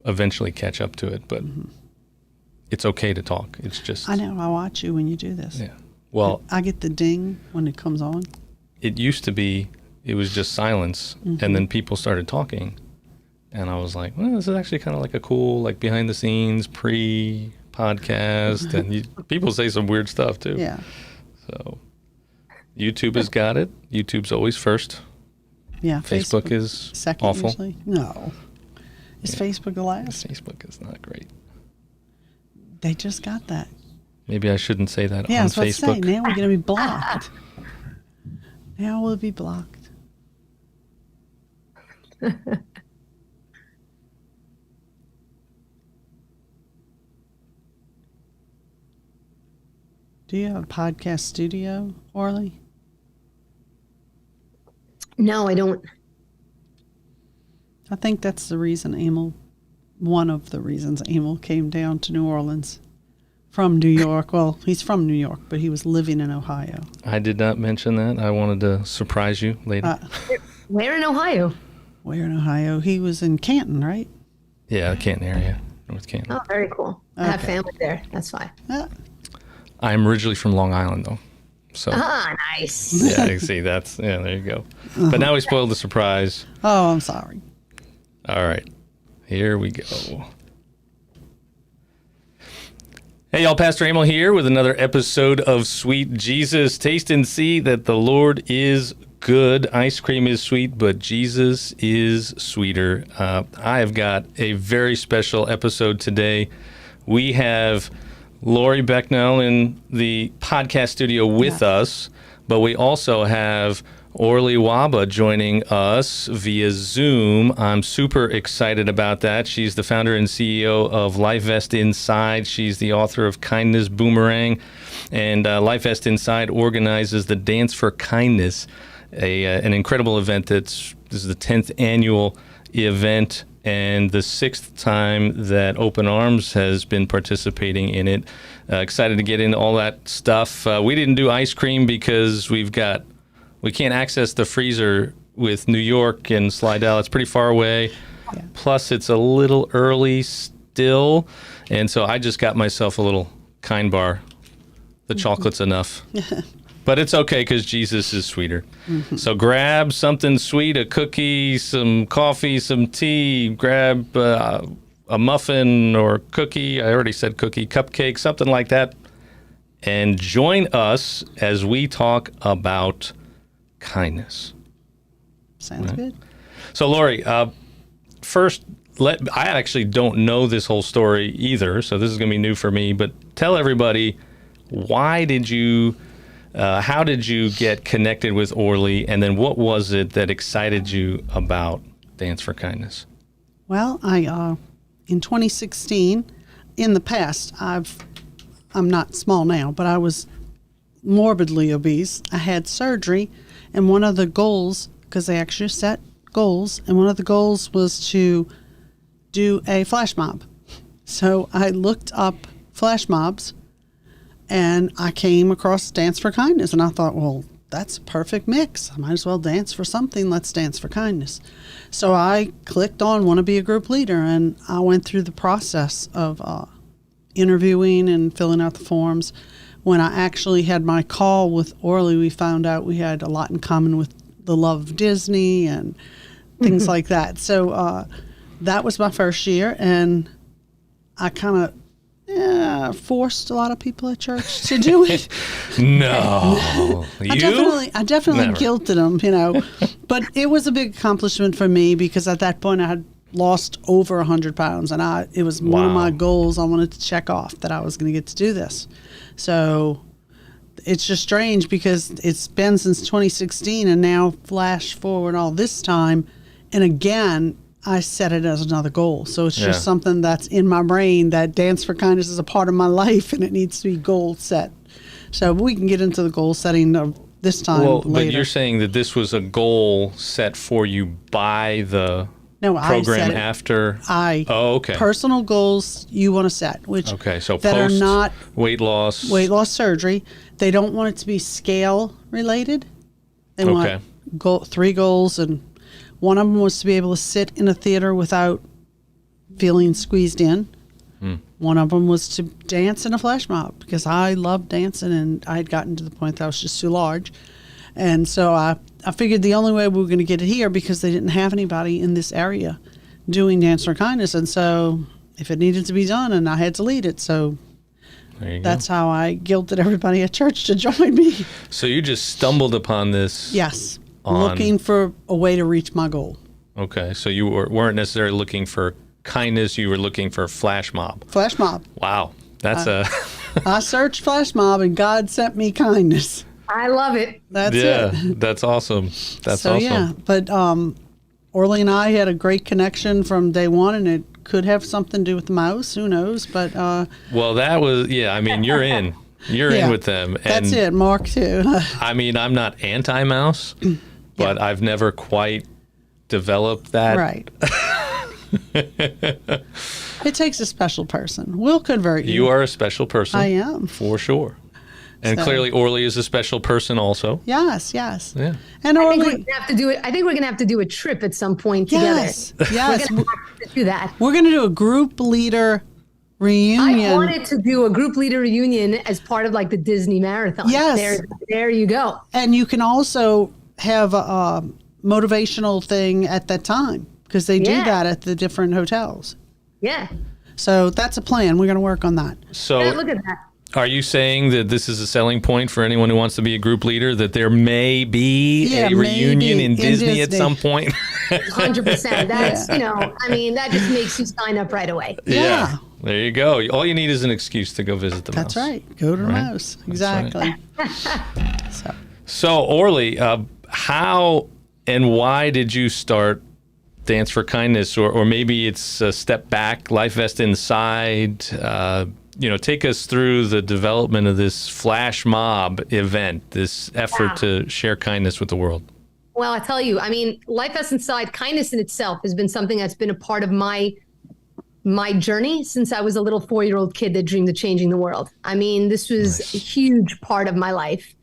eventually catch up to it, but it's okay to talk. It's just... I know. I watch you when you do this. Yeah. Well, I get the ding when it comes on. It used to be, it was just silence, and then people started talking, and I was like, well, this is actually kind of like a cool, like behind the scenes pre-podcast, and people say some weird stuff too. Yeah. So YouTube has got it. YouTube's always first. Yeah. Facebook is second awful. usually. No. Is Facebook the last? Facebook is not great. They just got that. Maybe I shouldn't say that Yeah, on I was about to say, Facebook. now we're going to be blocked. Now we'll be blocked. Do you have a podcast studio, Orly? No, I don't. I think that's the reason one of the reasons Emil came down to New Orleans from New York. Well, he's from New York, but he was living in Ohio. I did not mention that. I wanted to surprise you later. Where in Ohio? Where in Ohio? He was in Canton, right? Yeah, Canton area, North Canton. Oh, very cool. I have family there. That's fine. I'm originally from Long Island, though. So Nice. yeah, you see, there you go. But now we spoiled the surprise. Oh, I'm sorry. All right, here we go. Hey, y'all, Pastor Emil here with another episode of Sweet Jesus. Taste and see that the Lord is good. Ice cream is sweet, but Jesus is sweeter. I have got a very special episode today. We have Lori Becknell in the podcast studio with us, but we also have Orly Waba joining us via Zoom. I'm super excited about that. She's the founder and CEO of LifeVest Inside. She's the author of Kindness Boomerang, and LifeVest Inside organizes the Dance for Kindness, an incredible event this is the 10th annual event and the 6th time that Open Arms has been participating in it. Excited to get into all that stuff. We didn't do ice cream because we can't access the freezer with New York and Slidell. It's pretty far away. Yeah. Plus, it's a little early still. And so I just got myself a little Kind Bar. The chocolate's enough. But it's okay because Jesus is sweeter. So grab something sweet, a cookie, some coffee, some tea. Grab a muffin or cookie. I already said cookie, cupcake, something like that. And join us as we talk about kindness. Sounds good. So, Lori, first, I actually don't know this whole story either, so this is going to be new for me. But tell everybody, how did you get connected with Orly, and then what was it that excited you about Dance for Kindness? Well, in 2016, in the past, I'm not small now, but I was morbidly obese. I had surgery, and one of the goals, because they actually set goals, and one of the goals was to do a flash mob. So I looked up flash mobs, and I came across Dance for Kindness, and I thought, well, that's a perfect mix. I might as well dance for something. Let's dance for kindness. So I clicked on want to be a group leader, and I went through the process of interviewing and filling out the forms. When I actually had my call with Orly, we found out we had a lot in common with the love of Disney and things like that. So that was my first year, and I kind of forced a lot of people at church to do it. No. I definitely Never. guilted them, But it was a big accomplishment for me because at that point I had lost over 100 pounds, and it was one of my goals I wanted to check off, that I was going to get to do this. So it's just strange because it's been since 2016, and now flash forward all this time, and again I set it as another goal. So it's just something that's in my brain, that Dance for Kindness is a part of my life, and it needs to be goal set. So we can get into the goal setting of this time later. But you're saying that this was a goal set for you by the program after? Okay. Personal goals you want to set, which so that are not weight loss surgery. They don't want it to be scale related. They want 3 goals, and one of them was to be able to sit in a theater without feeling squeezed in. One of them was to dance in a flash mob because I loved dancing and I had gotten to the point that I was just too large. And so I figured the only way we were going to get it here because they didn't have anybody in this area doing Dance for Kindness. And so if it needed to be done, and I had to lead it. So There you that's go. how I guilted everybody at church to join me. So you just stumbled upon this. Yes. On- Looking for a way to reach my goal. Okay. So you weren't necessarily looking for kindness. You were looking for flash mob. Flash mob. Wow. That's a I searched flash mob and God sent me kindness. I love it. That's yeah. it. That's awesome. That's So awesome. yeah, but Orly and I had a great connection from day one, and it could have something to do with the mouse. Who knows? But Well, that was I mean, you're in. You're yeah, in with them. And that's it. Mark too. I mean, I'm not anti-mouse, but I've never quite developed that. Right. It takes a special person. We'll convert you. You are a special person. I am. For sure. And So- clearly Orly is a special person also. Yes, yes. Yeah. And I think we're Orly, gonna have to do it. I think we're gonna have to do a trip at some point yes, together. yes. We're gonna have to do that. We're going to do a group leader reunion. I wanted to do a group leader reunion as part of like the Disney marathon. Yes. There you go. And you can also have a motivational thing at that time because they do Yeah. that at the different hotels. Yeah. So that's a plan. We're going to work on that. So Yeah, look at that. are you saying that this is a selling point for anyone who wants to be a group leader, that there may be Yeah, a reunion maybe in in Disney at Disney. some point? 100%. That's, I mean, that just makes you sign up right away. Yeah. There you go. All you need is an excuse to go visit the That's mouse. right. Go to the Right. mouse. Exactly. So, So, Orly, how and why did you start Dance for Kindness? Or maybe it's a step back, Life Vest Inside. Take us through the development of this flash mob event, this effort to share kindness with the world. Well, I tell you, I mean, Life Vest Inside, kindness in itself has been something that's been a part of my journey since I was a little 4-year-old kid that dreamed of changing the world. I mean, this was a huge part of my life.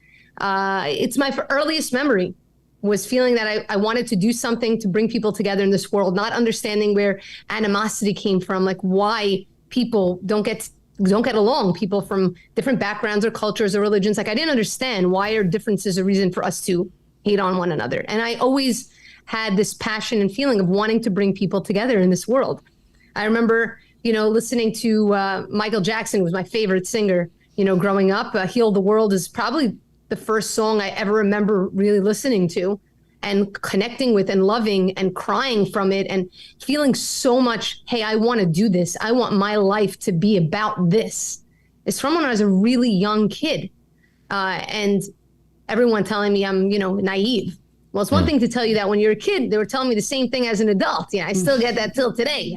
It's my earliest memory was feeling that I wanted to do something to bring people together in this world, not understanding where animosity came from, like why people don't get along, people from different backgrounds or cultures or religions. Like I didn't understand why are differences a reason for us to hate on one another. And I always had this passion and feeling of wanting to bring people together in this world. I remember, listening to Michael Jackson, who was my favorite singer, growing up. Heal the World is probably the first song I ever remember really listening to and connecting with and loving and crying from it and feeling so much, hey, I want to do this. I want my life to be about this. It's from when I was a really young kid. And everyone telling me I'm, naive. Well, it's one thing to tell you that when you're a kid, they were telling me the same thing as an adult. I still get that till today,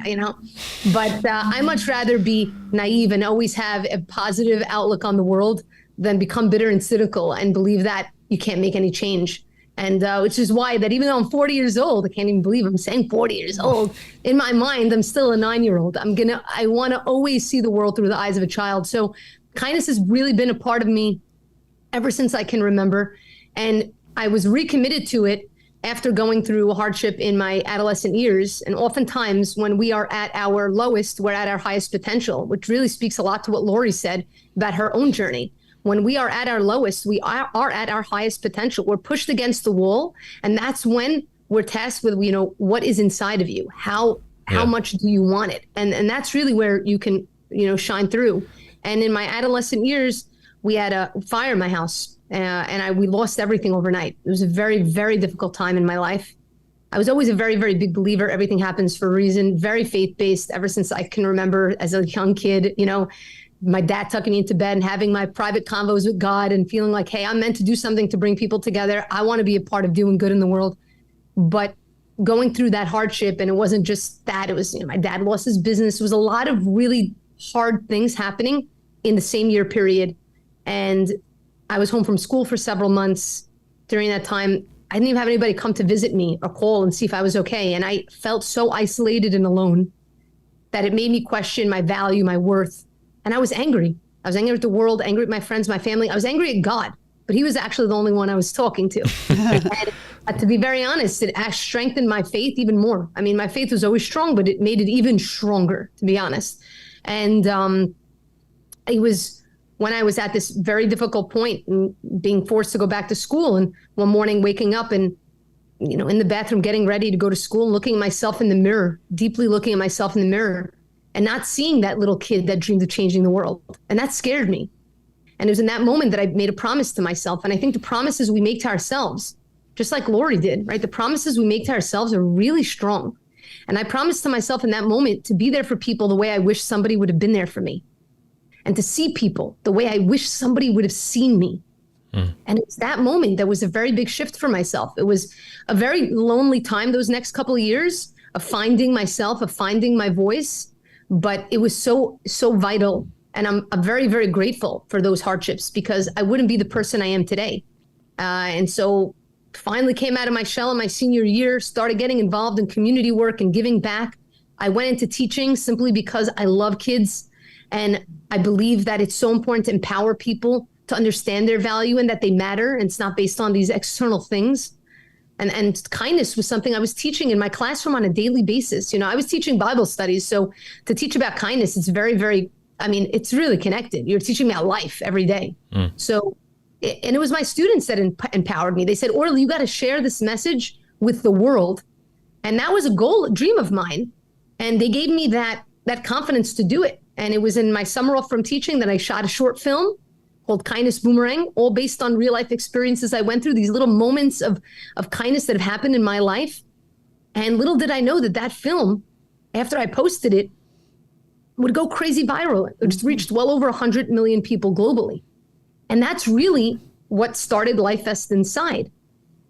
But I much rather be naive and always have a positive outlook on the world than become bitter and cynical and believe that you can't make any change. And which is why that even though I'm 40 years old, I can't even believe I'm saying 40 years old. In my mind, I'm still a 9-year-old. I want to always see the world through the eyes of a child. So kindness has really been a part of me ever since I can remember. And I was recommitted to it after going through a hardship in my adolescent years. And oftentimes when we are at our lowest, we're at our highest potential, which really speaks a lot to what Lori said about her own journey. When we are at our lowest, we are at our highest potential. We're pushed against the wall. And that's when we're tasked with, what is inside of you? How much do you want it? And that's really where you can, shine through. And in my adolescent years, we had a fire in my house. We lost everything overnight. It was a very, very difficult time in my life. I was always a very, very big believer. Everything happens for a reason. Very faith-based ever since I can remember as a young kid, my dad tucking me into bed and having my private convos with God and feeling like, hey, I'm meant to do something to bring people together. I want to be a part of doing good in the world. But going through that hardship, and it wasn't just that, it was, my dad lost his business. It was a lot of really hard things happening in the same year period. And I was home from school for several months. During that time, I didn't even have anybody come to visit me or call and see if I was okay. And I felt so isolated and alone that it made me question my value, my worth. And I was angry. I was angry at the world, angry at my friends, my family. I was angry at God, but he was actually the only one I was talking to. And To be very honest, it actually strengthened my faith even more. I mean, my faith was always strong, but it made it even stronger, to be honest. And it was when I was at this very difficult point and being forced to go back to school. And one morning waking up and, in the bathroom, getting ready to go to school, and looking at myself in the mirror, deeply looking at myself in the mirror and not seeing that little kid that dreamed of changing the world. And that scared me. And it was in that moment that I made a promise to myself. And I think the promises we make to ourselves, just like Lori did, right? The promises we make to ourselves are really strong. And I promised to myself in that moment to be there for people the way I wish somebody would have been there for me. And to see people the way I wish somebody would have seen me. And it's that moment that was a very big shift for myself. It was a very lonely time those next couple of years of finding myself, of finding my voice. But it was so vital. And I'm very, very grateful for those hardships, because I wouldn't be the person I am today. And so finally came out of my shell in my senior year, started getting involved in community work and giving back. I went into teaching simply because I love kids. And I believe that it's so important to empower people to understand their value and that they matter. And it's not based on these external things. And kindness was something I was teaching in my classroom on a daily basis. I was teaching Bible studies. So to teach about kindness, it's very, very, it's really connected. You're teaching me about life every day. So, and it was my students that empowered me. They said, Orly, you got to share this message with the world. And that was a dream of mine. And they gave me that confidence to do it. And it was in my summer off from teaching that I shot a short film called Kindness Boomerang, all based on real life experiences I went through, these little moments of kindness that have happened in my life. And little did I know that film, after I posted it, would go crazy viral. It just reached well over 100 million people globally. And that's really what started LifeVest Inside.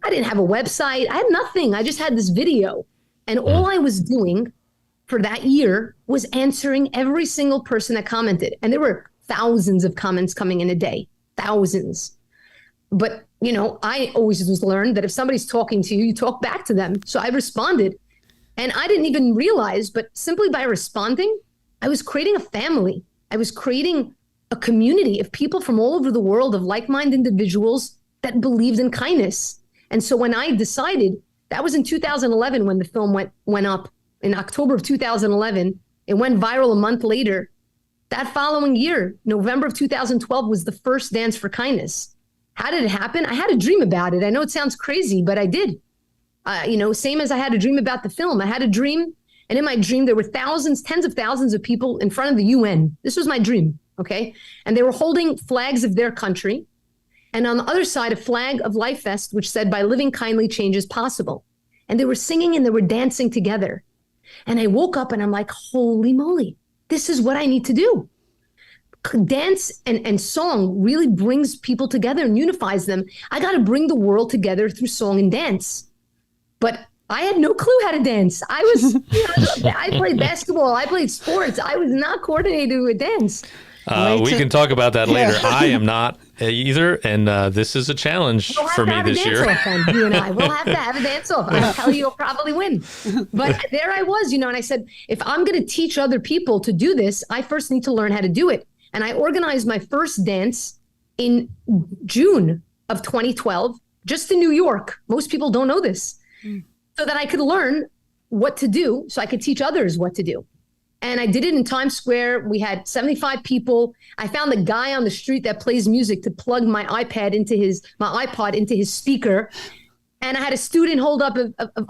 I didn't have a website. I had nothing. I just had this video. And all I was doing for that year was answering every single person that commented. And there were thousands of comments coming in a day, thousands. But, I always was learned that if somebody's talking to you, you talk back to them. So I responded. And I didn't even realize, but simply by responding, I was creating a family. I was creating a community of people from all over the world, of like-minded individuals that believed in kindness. And so when I decided, that was in 2011 when the film went up, in October of 2011, it went viral a month later. That following year, November of 2012, was the first Dance for Kindness. How did it happen? I had a dream about it. I know it sounds crazy, but I did. Same as I had a dream about the film. I had a dream, and in my dream, there were thousands, tens of thousands of people in front of the UN. This was my dream, okay? And they were holding flags of their country. And on the other side, a flag of LifeVest, which said, "By living kindly, change is possible." And they were singing and they were dancing together. And I woke up and I'm like, holy moly, this is what I need to do. Dance and song really brings people together and unifies them. I got to bring the world together through song and dance. But I had no clue how to dance. I played basketball. I played sports. I was not coordinated with dance. We can talk about that later. I am not either, and this is a challenge for me this year. You and I will have to have a dance off. I'll tell you, you'll probably win. But there I was, and I said, if I'm going to teach other people to do this, I first need to learn how to do it. And I organized my first dance in June of 2012, just in New York. Most people don't know this. So that I could learn what to do, so I could teach others what to do. And I did it in Times Square. We had 75 people. I found the guy on the street that plays music to plug my iPod into his speaker. And I had a student hold up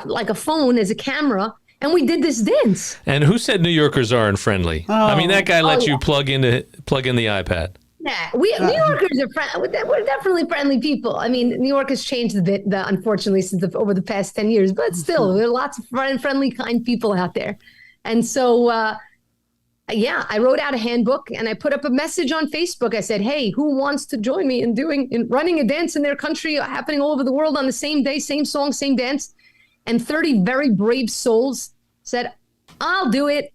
like a phone as a camera. And we did this dance. And who said New Yorkers aren't friendly? I mean, that guy let you plug in the iPad. Yeah, New Yorkers are we're definitely friendly people. I mean, New York has changed a bit, unfortunately, over the past 10 years. But still, there are lots of friendly, kind people out there. And so, I wrote out a handbook and I put up a message on Facebook. I said, hey, who wants to join me in running a dance in their country, happening all over the world on the same day, same song, same dance? And 30 very brave souls said, I'll do it.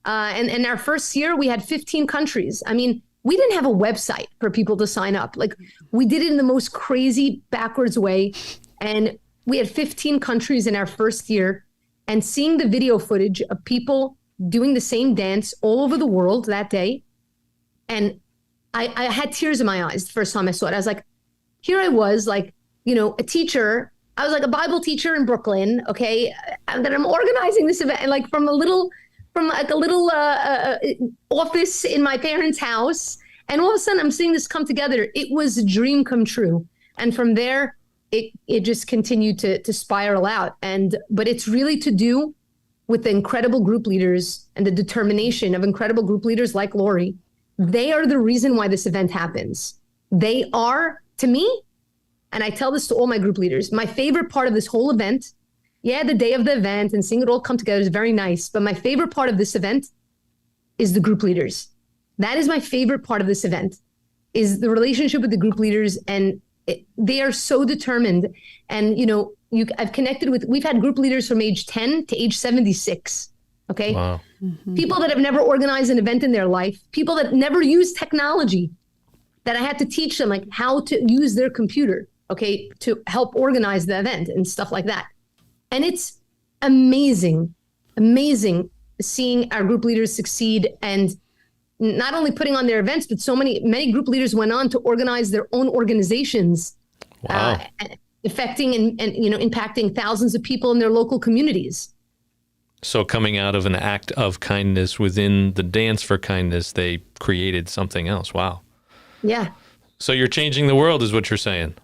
And in our first year, we had 15 countries. I mean, we didn't have a website for people to sign up. Like, we did it in the most crazy, backwards way. And we had 15 countries in our first year. And seeing the video footage of people doing the same dance all over the world that day. And I had tears in my eyes the first time I saw it. I was like, here I was, like, a teacher I was like a Bible teacher in Brooklyn, okay, and then I'm organizing this event, and like from a little office in my parents' house, and all of a sudden I'm seeing this come together. It was a dream come true, and from there, it just continued to spiral out. But it's really to do with the incredible group leaders and the determination of incredible group leaders like Lori. They are the reason why this event happens. They are, to me, and I tell this to all my group leaders, my favorite part of this whole event, the day of the event and seeing it all come together is very nice. But my favorite part of this event is the group leaders. That is my favorite part of this event, is the relationship with the group leaders. And they are so determined. And, I've connected with, we've had group leaders from age 10 to age 76. Okay. Wow. Mm-hmm. People that have never organized an event in their life, people that never used technology, that I had to teach them like how to use their computer, okay, to help organize the event and stuff like that. And it's amazing seeing our group leaders succeed, and not only putting on their events, but many group leaders went on to organize their own organizations. Wow. Affecting and impacting thousands of people in their local communities. So coming out of an act of kindness within the Dance for Kindness, they created something else. Wow. Yeah. So you're changing the world is what you're saying.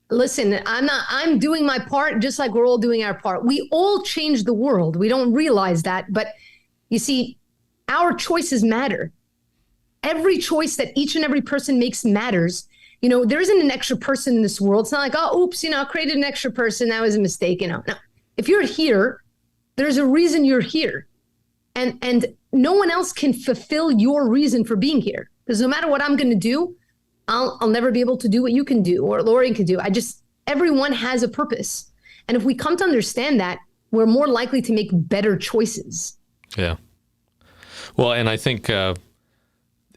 Listen, I'm doing my part just like we're all doing our part. We all change the world. We don't realize that. But you see, our choices matter. Every choice that each and every person makes matters. There isn't an extra person in this world. It's not like, oh, oops, I created an extra person. That was a mistake. No, if you're here, there's a reason you're here. And no one else can fulfill your reason for being here. Because no matter what I'm going to do, I'll never be able to do what you can do or Lori can do. Everyone has a purpose. And if we come to understand that, we're more likely to make better choices. Yeah. Well, and I think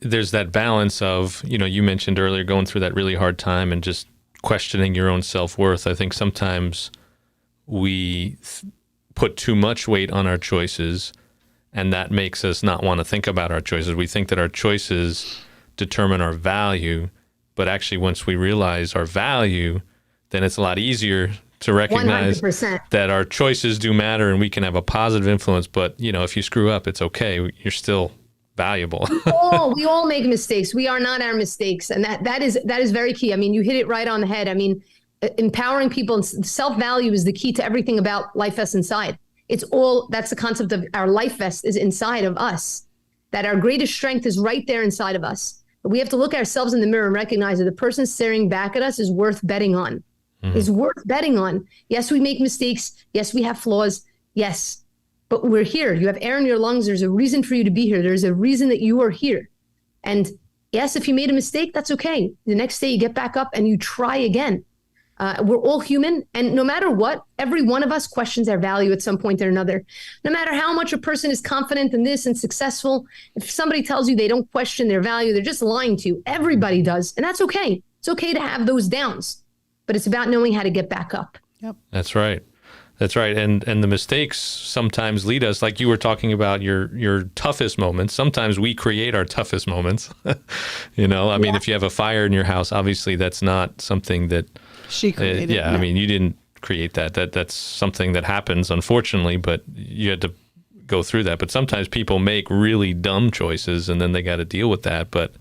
there's that balance of, you mentioned earlier going through that really hard time and just questioning your own self-worth. I think sometimes we put too much weight on our choices, and that makes us not want to think about our choices. We think that our choices determine our value, but actually once we realize our value, then it's a lot easier to recognize 100%. that our choices do matter and we can have a positive influence. But, if you screw up, it's okay. You're still valuable. We all make mistakes. We are not our mistakes. And that is very key. I mean, you hit it right on the head. I mean, empowering people and self-value is the key to everything about Life Vests Inside. That's the concept of our life vest is inside of us, that our greatest strength is right there inside of us. But we have to look at ourselves in the mirror and recognize that the person staring back at us is worth betting on, is worth betting on. Yes, we make mistakes. Yes, we have flaws. Yes. But we're here. You have air in your lungs. There's a reason for you to be here. There's a reason that you are here. And yes, if you made a mistake, that's okay. The next day you get back up and you try again. We're all human. And no matter what, every one of us questions our value at some point or another. No matter how much a person is confident in this and successful, if somebody tells you they don't question their value, they're just lying to you. Everybody does. And that's okay. It's okay to have those downs. But it's about knowing how to get back up. Yep. That's right. That's right. And the mistakes sometimes lead us, like you were talking about your toughest moments. Sometimes we create our toughest moments. I mean, if you have a fire in your house, obviously that's not something that she created. I mean, you didn't create that. That's something that happens, unfortunately, but you had to go through that. But sometimes people make really dumb choices and then they got to deal with that. But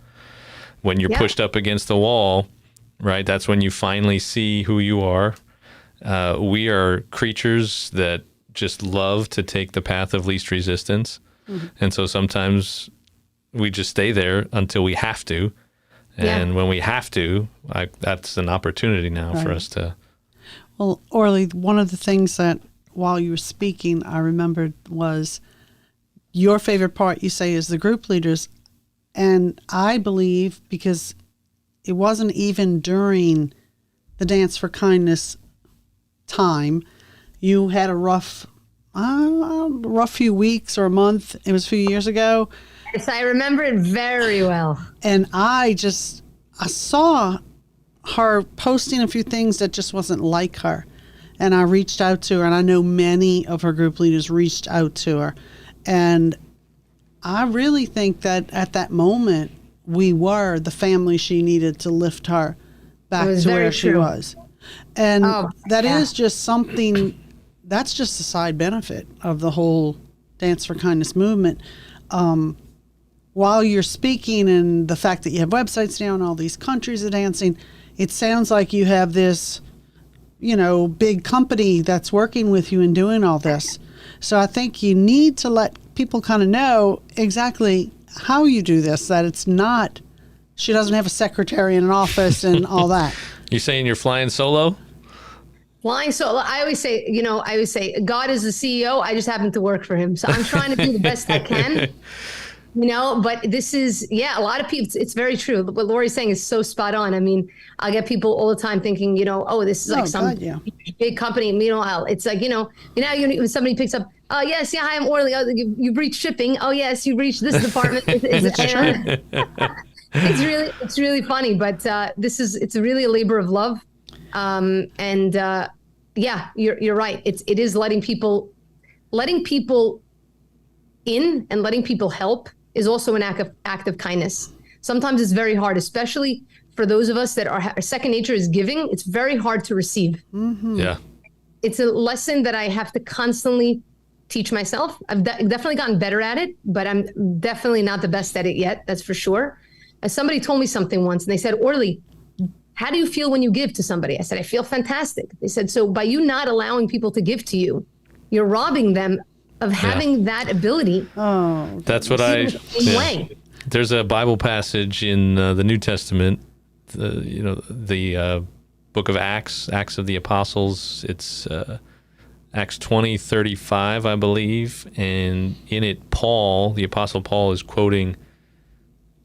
when you're pushed up against the wall, right, that's when you finally see who you are. We are creatures that just love to take the path of least resistance. Mm-hmm. And so sometimes we just stay there until we have to. And when we have to, that's an opportunity now for us to. Well, Orly, one of the things that while you were speaking, I remembered was your favorite part, you say, is the group leaders. And I believe because it wasn't even during the Dance for Kindness time, you had a rough few weeks or a month. It was a few years ago. Yes, I remember it very well. And I saw her posting a few things that just wasn't like her. And I reached out to her, and I know many of her group leaders reached out to her. And I really think that at that moment, we were the family she needed to lift her back to where she was. And Oh, that yeah. is just something, that's just a side benefit of the whole Dance for Kindness movement. While you're speaking and the fact that you have websites now in all these countries of dancing, it sounds like you have this, big company that's working with you and doing all this. So I think you need to let people kind of know exactly how you do this, that it's not, she doesn't have a secretary in an office and all that. You saying you're flying solo? Flying solo. I always say, God is the CEO. I just happen to work for him. So I'm trying to do the best I can. But this is, a lot of people, it's very true. What Lori's saying is so spot on. I mean, I get people all the time thinking, this is like big company. Meanwhile, it's like, when somebody picks up, oh, yes, hi, I'm Orly. Oh, you've reached shipping. Oh, yes, you've reached this department. It's really funny, but it's really a labor of love. You're right. It is letting people in and letting people help is also an act of kindness. Sometimes it's very hard, especially for those of us that our second nature is giving. It's very hard to receive. Mm-hmm. Yeah. It's a lesson that I have to constantly teach myself. I've definitely gotten better at it, but I'm definitely not the best at it yet. That's for sure. As somebody told me something once and they said, Orly, how do you feel when you give to somebody? I said, I feel fantastic. They said, so by you not allowing people to give to you, you're robbing them of having that ability. Oh, that's what way. There's a Bible passage in the New Testament, the book of Acts of the Apostles. It's Acts 20:35, I believe. And in it, the Apostle Paul is quoting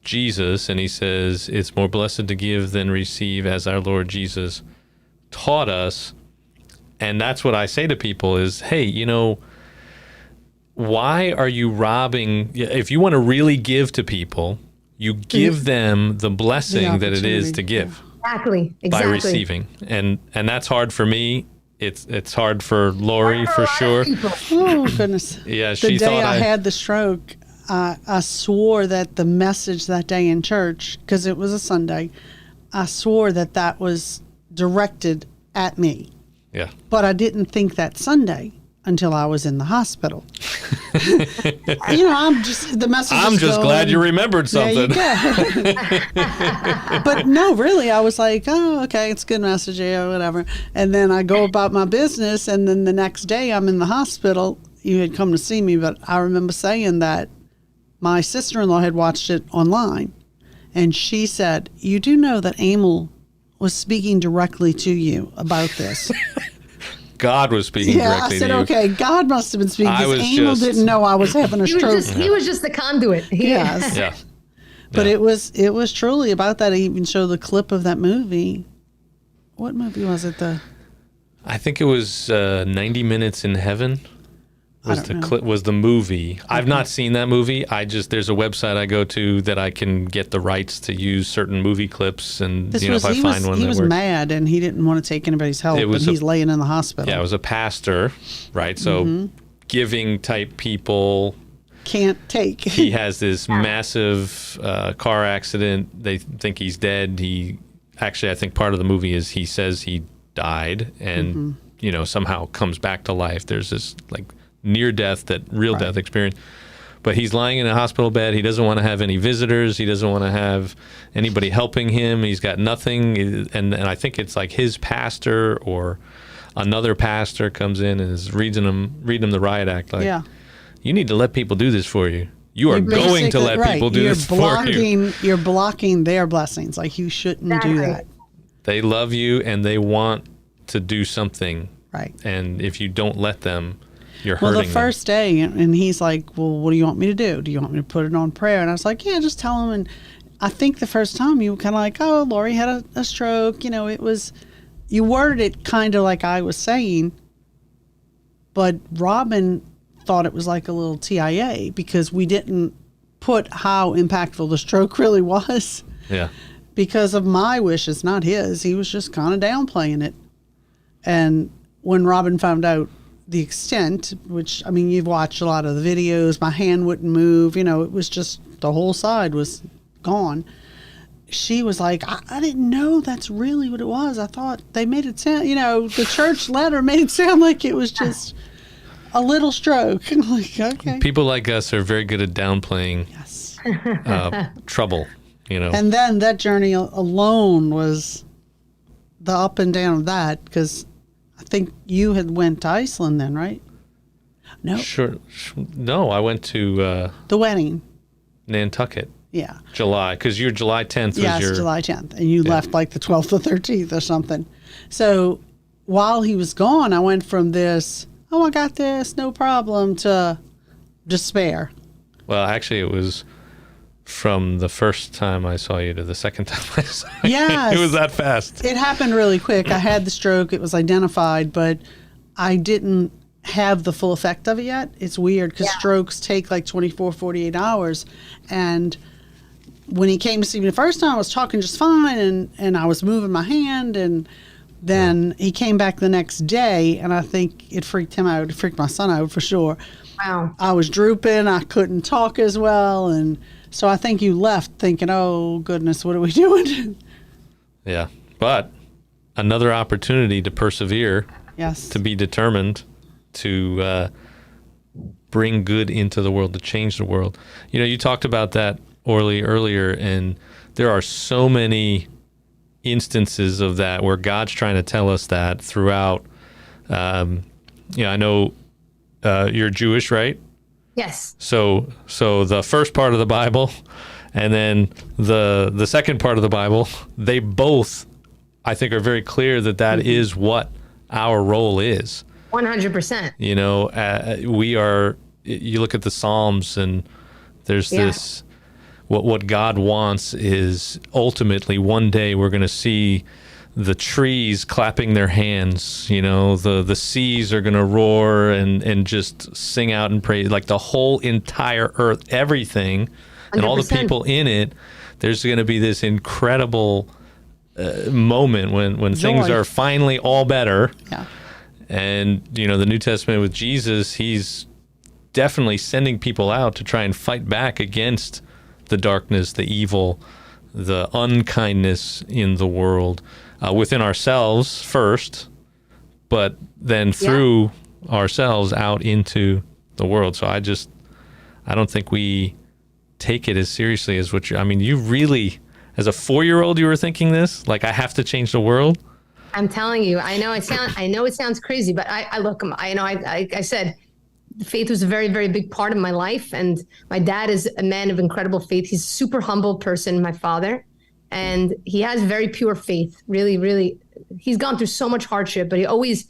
Jesus, and he says, it's more blessed to give than receive, as our Lord Jesus taught us. And that's what I say to people is, hey, why are you robbing? If you want to really give to people, you give them the blessing that it is to give. Exactly. By receiving. And that's hard for me. It's hard for Lori, for sure. Oh, goodness. Yeah, the she day thought I had the stroke, I swore that the message that day in church, because it was a Sunday, I swore that was directed at me. Yeah. But I didn't think that Sunday until I was in the hospital. I'm just glad you remembered something. There you go. But no, really, I was like, oh, okay, it's a good message, whatever. And then I go about my business, and then the next day I'm in the hospital. You had come to see me, but I remember saying that my sister-in-law had watched it online, and she said, you do know that Emil was speaking directly to you about this. God was speaking directly to you. I said, okay, God must have been speaking because Emil didn't know I was having a stroke. He was just the conduit. Yes. Yeah. But it was truly about that. I even showed the clip of that movie. What movie was it? I think it was 90 Minutes in Heaven. Was the movie. I've not seen that movie. There's a website I go to that I can get the rights to use certain movie clips, and if I find one that works. He was mad and he didn't want to take anybody's help, and he's laying in the hospital. Yeah, it was a pastor, right? So giving type people can't take. He has this massive car accident. They think he's dead. I think part of the movie is he says he died and somehow comes back to life. There's this near death, death experience. But he's lying in a hospital bed. He doesn't want to have any visitors. He doesn't want to have anybody helping him. He's got nothing. And I think it's like his pastor or another pastor comes in and is reading him the riot act. You need to let people do this for you. You are going to let people do this for you. You're blocking their blessings. You shouldn't do that. They love you and they want to do something. Right. And if you don't let them, you're hurting them. Well, the first day, and he's like, well, what do you want me to do? Do you want me to put it on prayer? And I was like, yeah, just tell him. And I think the first time you were kind of like, oh, Lori had a stroke. You worded it kind of like I was saying, but Robin thought it was like a little TIA because we didn't put how impactful the stroke really was. Yeah. Because of my wishes, not his. He was just kind of downplaying it. And when Robin found out the extent, which, you've watched a lot of the videos, my hand wouldn't move, it was just the whole side was gone. she was like, I didn't know that's really what it was. I thought they made it sound, the church letter made it sound like it was just a little stroke. I'm like, okay. People like us are very good at downplaying Yes. trouble, And then that journey alone was the up and down of that, because I think you had went to Iceland then, right? No, Sure. No, I went to the wedding. Nantucket, Yeah. July, because your July 10th was Yes, your... July 10th. And you left like the 12th or 13th or something. So while he was gone, I went from this, oh, I got this, no problem, to despair. Well, actually, it was from the first time I saw you to the second time I saw you. Yes. It was that fast. It happened really quick. I had the stroke. It was identified, but I didn't have the full effect of it yet. It's weird because strokes take like 24, 48 hours. And when he came to see me the first time, I was talking just fine and I was moving my hand. And then he came back the next day, and I think it freaked him out. It freaked my son out for sure. Wow. I was drooping. I couldn't talk as well. And so I think you left thinking, oh, goodness, what are we doing? Yeah. But another opportunity to persevere, Yes. to be determined, to bring good into the world, to change the world. You talked about that, Orly, earlier, and there are so many instances of that where God's trying to tell us that throughout. I know you're Jewish, right? Yes. So the first part of the Bible and then the second part of the Bible, they both, I think, are very clear that is what our role is. 100%. We are, you look at the Psalms and there's this, what God wants is ultimately one day we're going to see the trees clapping their hands, the seas are going to roar and just sing out and praise, like the whole entire earth, everything, and all the 100%. people in it. There's going to be this incredible moment when things Joy. are finally all better. Yeah. And, the New Testament with Jesus, he's definitely sending people out to try and fight back against the darkness, the evil, the unkindness in the world, within ourselves first, but then through ourselves out into the world. So I don't think we take it as seriously as you really, as a 4-year-old, you were thinking this, like, I have to change the world. I'm telling you, I know it sounds crazy, but I said faith was a very, very big part of my life. And my dad is a man of incredible faith. He's a super humble person, my father, and he has very pure faith. Really, really, he's gone through so much hardship, but he always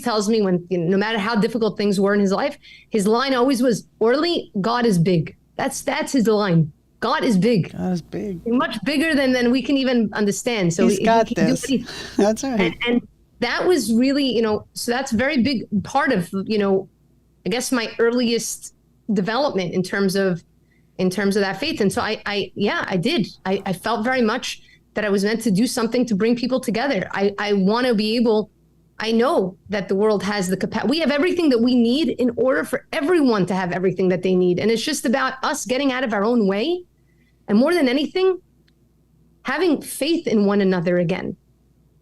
tells me when, no matter how difficult things were in his life, his line always was, Orly, God is big. That's his line. God is big. God is big. Much bigger than we can even understand. So He's got he can do this. what he- That's right. and that was really, so that's a very big part of, I guess my earliest development in terms of that faith. And so I did. I felt very much that I was meant to do something to bring people together. I want to be able, I know that the world has the capacity. We have everything that we need in order for everyone to have everything that they need. And it's just about us getting out of our own way. And more than anything, having faith in one another again.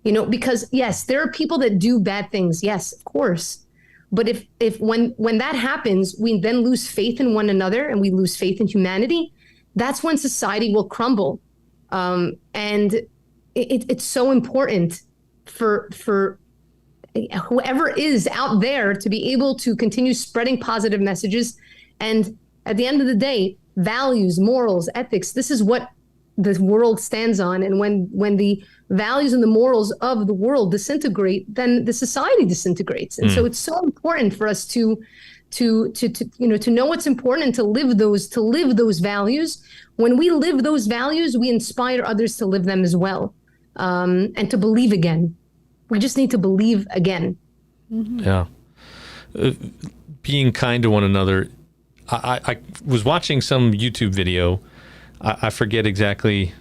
Because yes, there are people that do bad things. Yes, of course. But if when that happens, we then lose faith in one another and we lose faith in humanity, that's when society will crumble. And it's so important for whoever is out there to be able to continue spreading positive messages. And at the end of the day, values, morals, ethics, this is what the world stands on. And when the values and the morals of the world disintegrate, then the society disintegrates. And so it's so important for us to know what's important and to live those values. When we live those values, we inspire others to live them as well, and to believe again. We just need to believe again. Mm-hmm. Yeah. Being kind to one another. I was watching some YouTube video. I forget exactly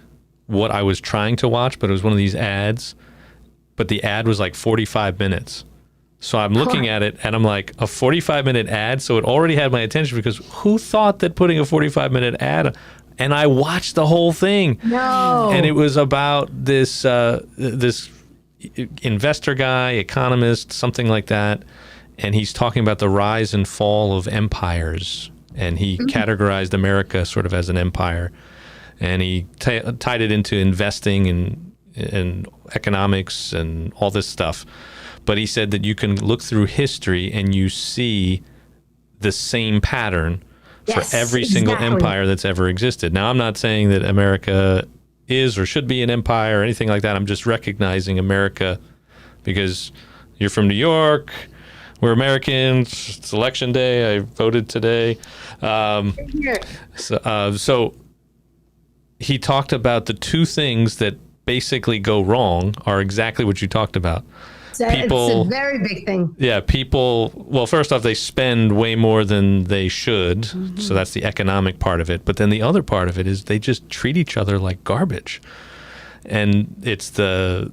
what I was trying to watch, but it was one of these ads. But the ad was like 45 minutes. So I'm looking at it and I'm like, a 45-minute ad? So it already had my attention, because who thought that putting a 45-minute ad And I watched the whole thing. No. And it was about this investor guy, economist, something like that. And he's talking about the rise and fall of empires. And he categorized America sort of as an empire. And he tied it into investing and economics and all this stuff. But he said that you can look through history and you see the same pattern for every single empire that's ever existed. Now, I'm not saying that America is or should be an empire or anything like that. I'm just recognizing America because you're from New York. We're Americans. It's election day. I voted today. So he talked about the two things that basically go wrong are exactly what you talked about. It's a very big thing. Yeah, people, well, first off, they spend way more than they should. So that's the economic part of it. But then the other part of it is they just treat each other like garbage. And it's the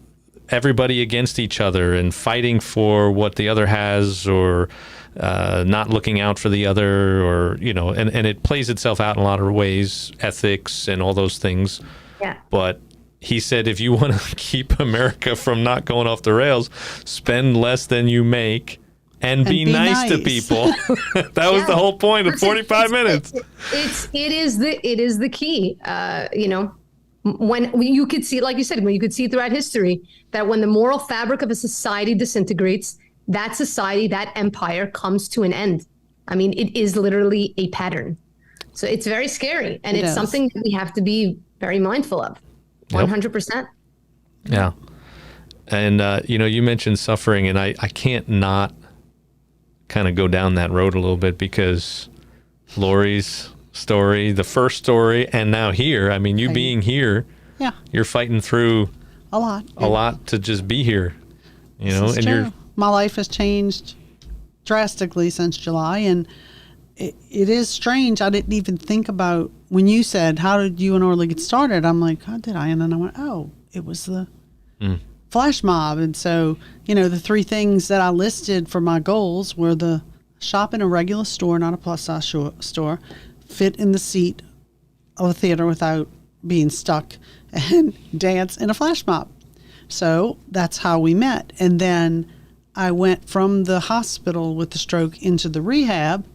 everybody against each other and fighting for what the other has or not looking out for the other or, and it plays itself out in a lot of ways, ethics and all those things. Yeah. But he said, if you want to keep America from not going off the rails, spend less than you make and be nice to people. That was the whole point of 45 minutes. It is the key. When you could see, like you said, when you could see throughout history that when the moral fabric of a society disintegrates, that society, that empire comes to an end. I mean, it is literally a pattern. So it's very scary. And it's something that we have to be very mindful of. 100%. Yeah. And, you mentioned suffering, and I can't not kind of go down that road a little bit because Lori's story, the first story, and now here, I mean, you being here, you're fighting through a lot to just be here, and my life has changed drastically since July. And it is strange. I didn't even think about when you said, how did you and Orly get started? I'm like, how did I? And then I went, it was the flash mob. And so, the three things that I listed for my goals were the shop in a regular store, not a plus size store, fit in the seat of a theater without being stuck, and dance in a flash mob. So that's how we met. And then I went from the hospital with the stroke into the rehab.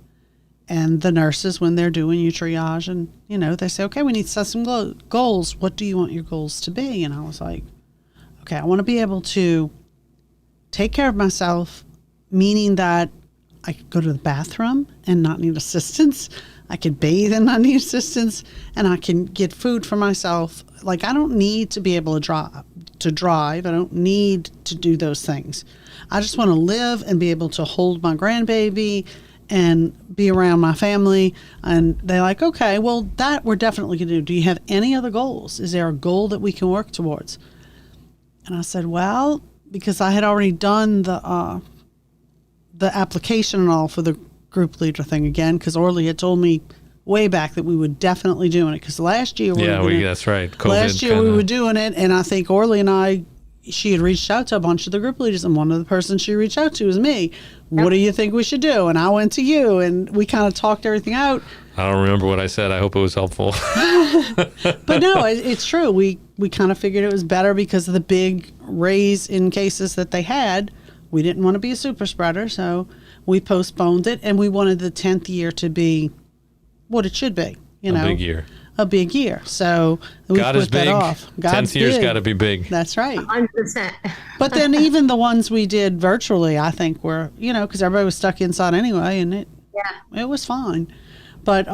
And the nurses, when they're doing your triage and, they say, okay, we need to set some goals. What do you want your goals to be? And I was like, okay, I want to be able to take care of myself, meaning that I could go to the bathroom and not need assistance. I could bathe and not need assistance. And I can get food for myself. Like, I don't need to be able to drive. I don't need to do those things. I just want to live and be able to hold my grandbaby and be around my family. And they're like, okay, well, that we're definitely going to do. Do you have any other goals? Is there a goal that we can work towards? And I said, well, because I had already done the application and all for the group leader thing again, because Orly had told me way back that we would definitely doing it. Because last year that's right. COVID last year we were doing it, and I think Orly and I, she had reached out to a bunch of the group leaders, and one of the persons she reached out to was me. What do you think we should do? And I went to you, and we kind of talked everything out. I don't remember what I said. I hope it was helpful. But no, it's true. We kind of figured it was better because of the big raise in cases that they had. We didn't want to be a super spreader, so we postponed it, and we wanted the 10th year to be what it should be. A big year. A big year. So we God put is big. that off. God's 10th year's big. Got to be big. That's right. 100%. But then even the ones we did virtually, I think were, because everybody was stuck inside anyway, and it was fine. But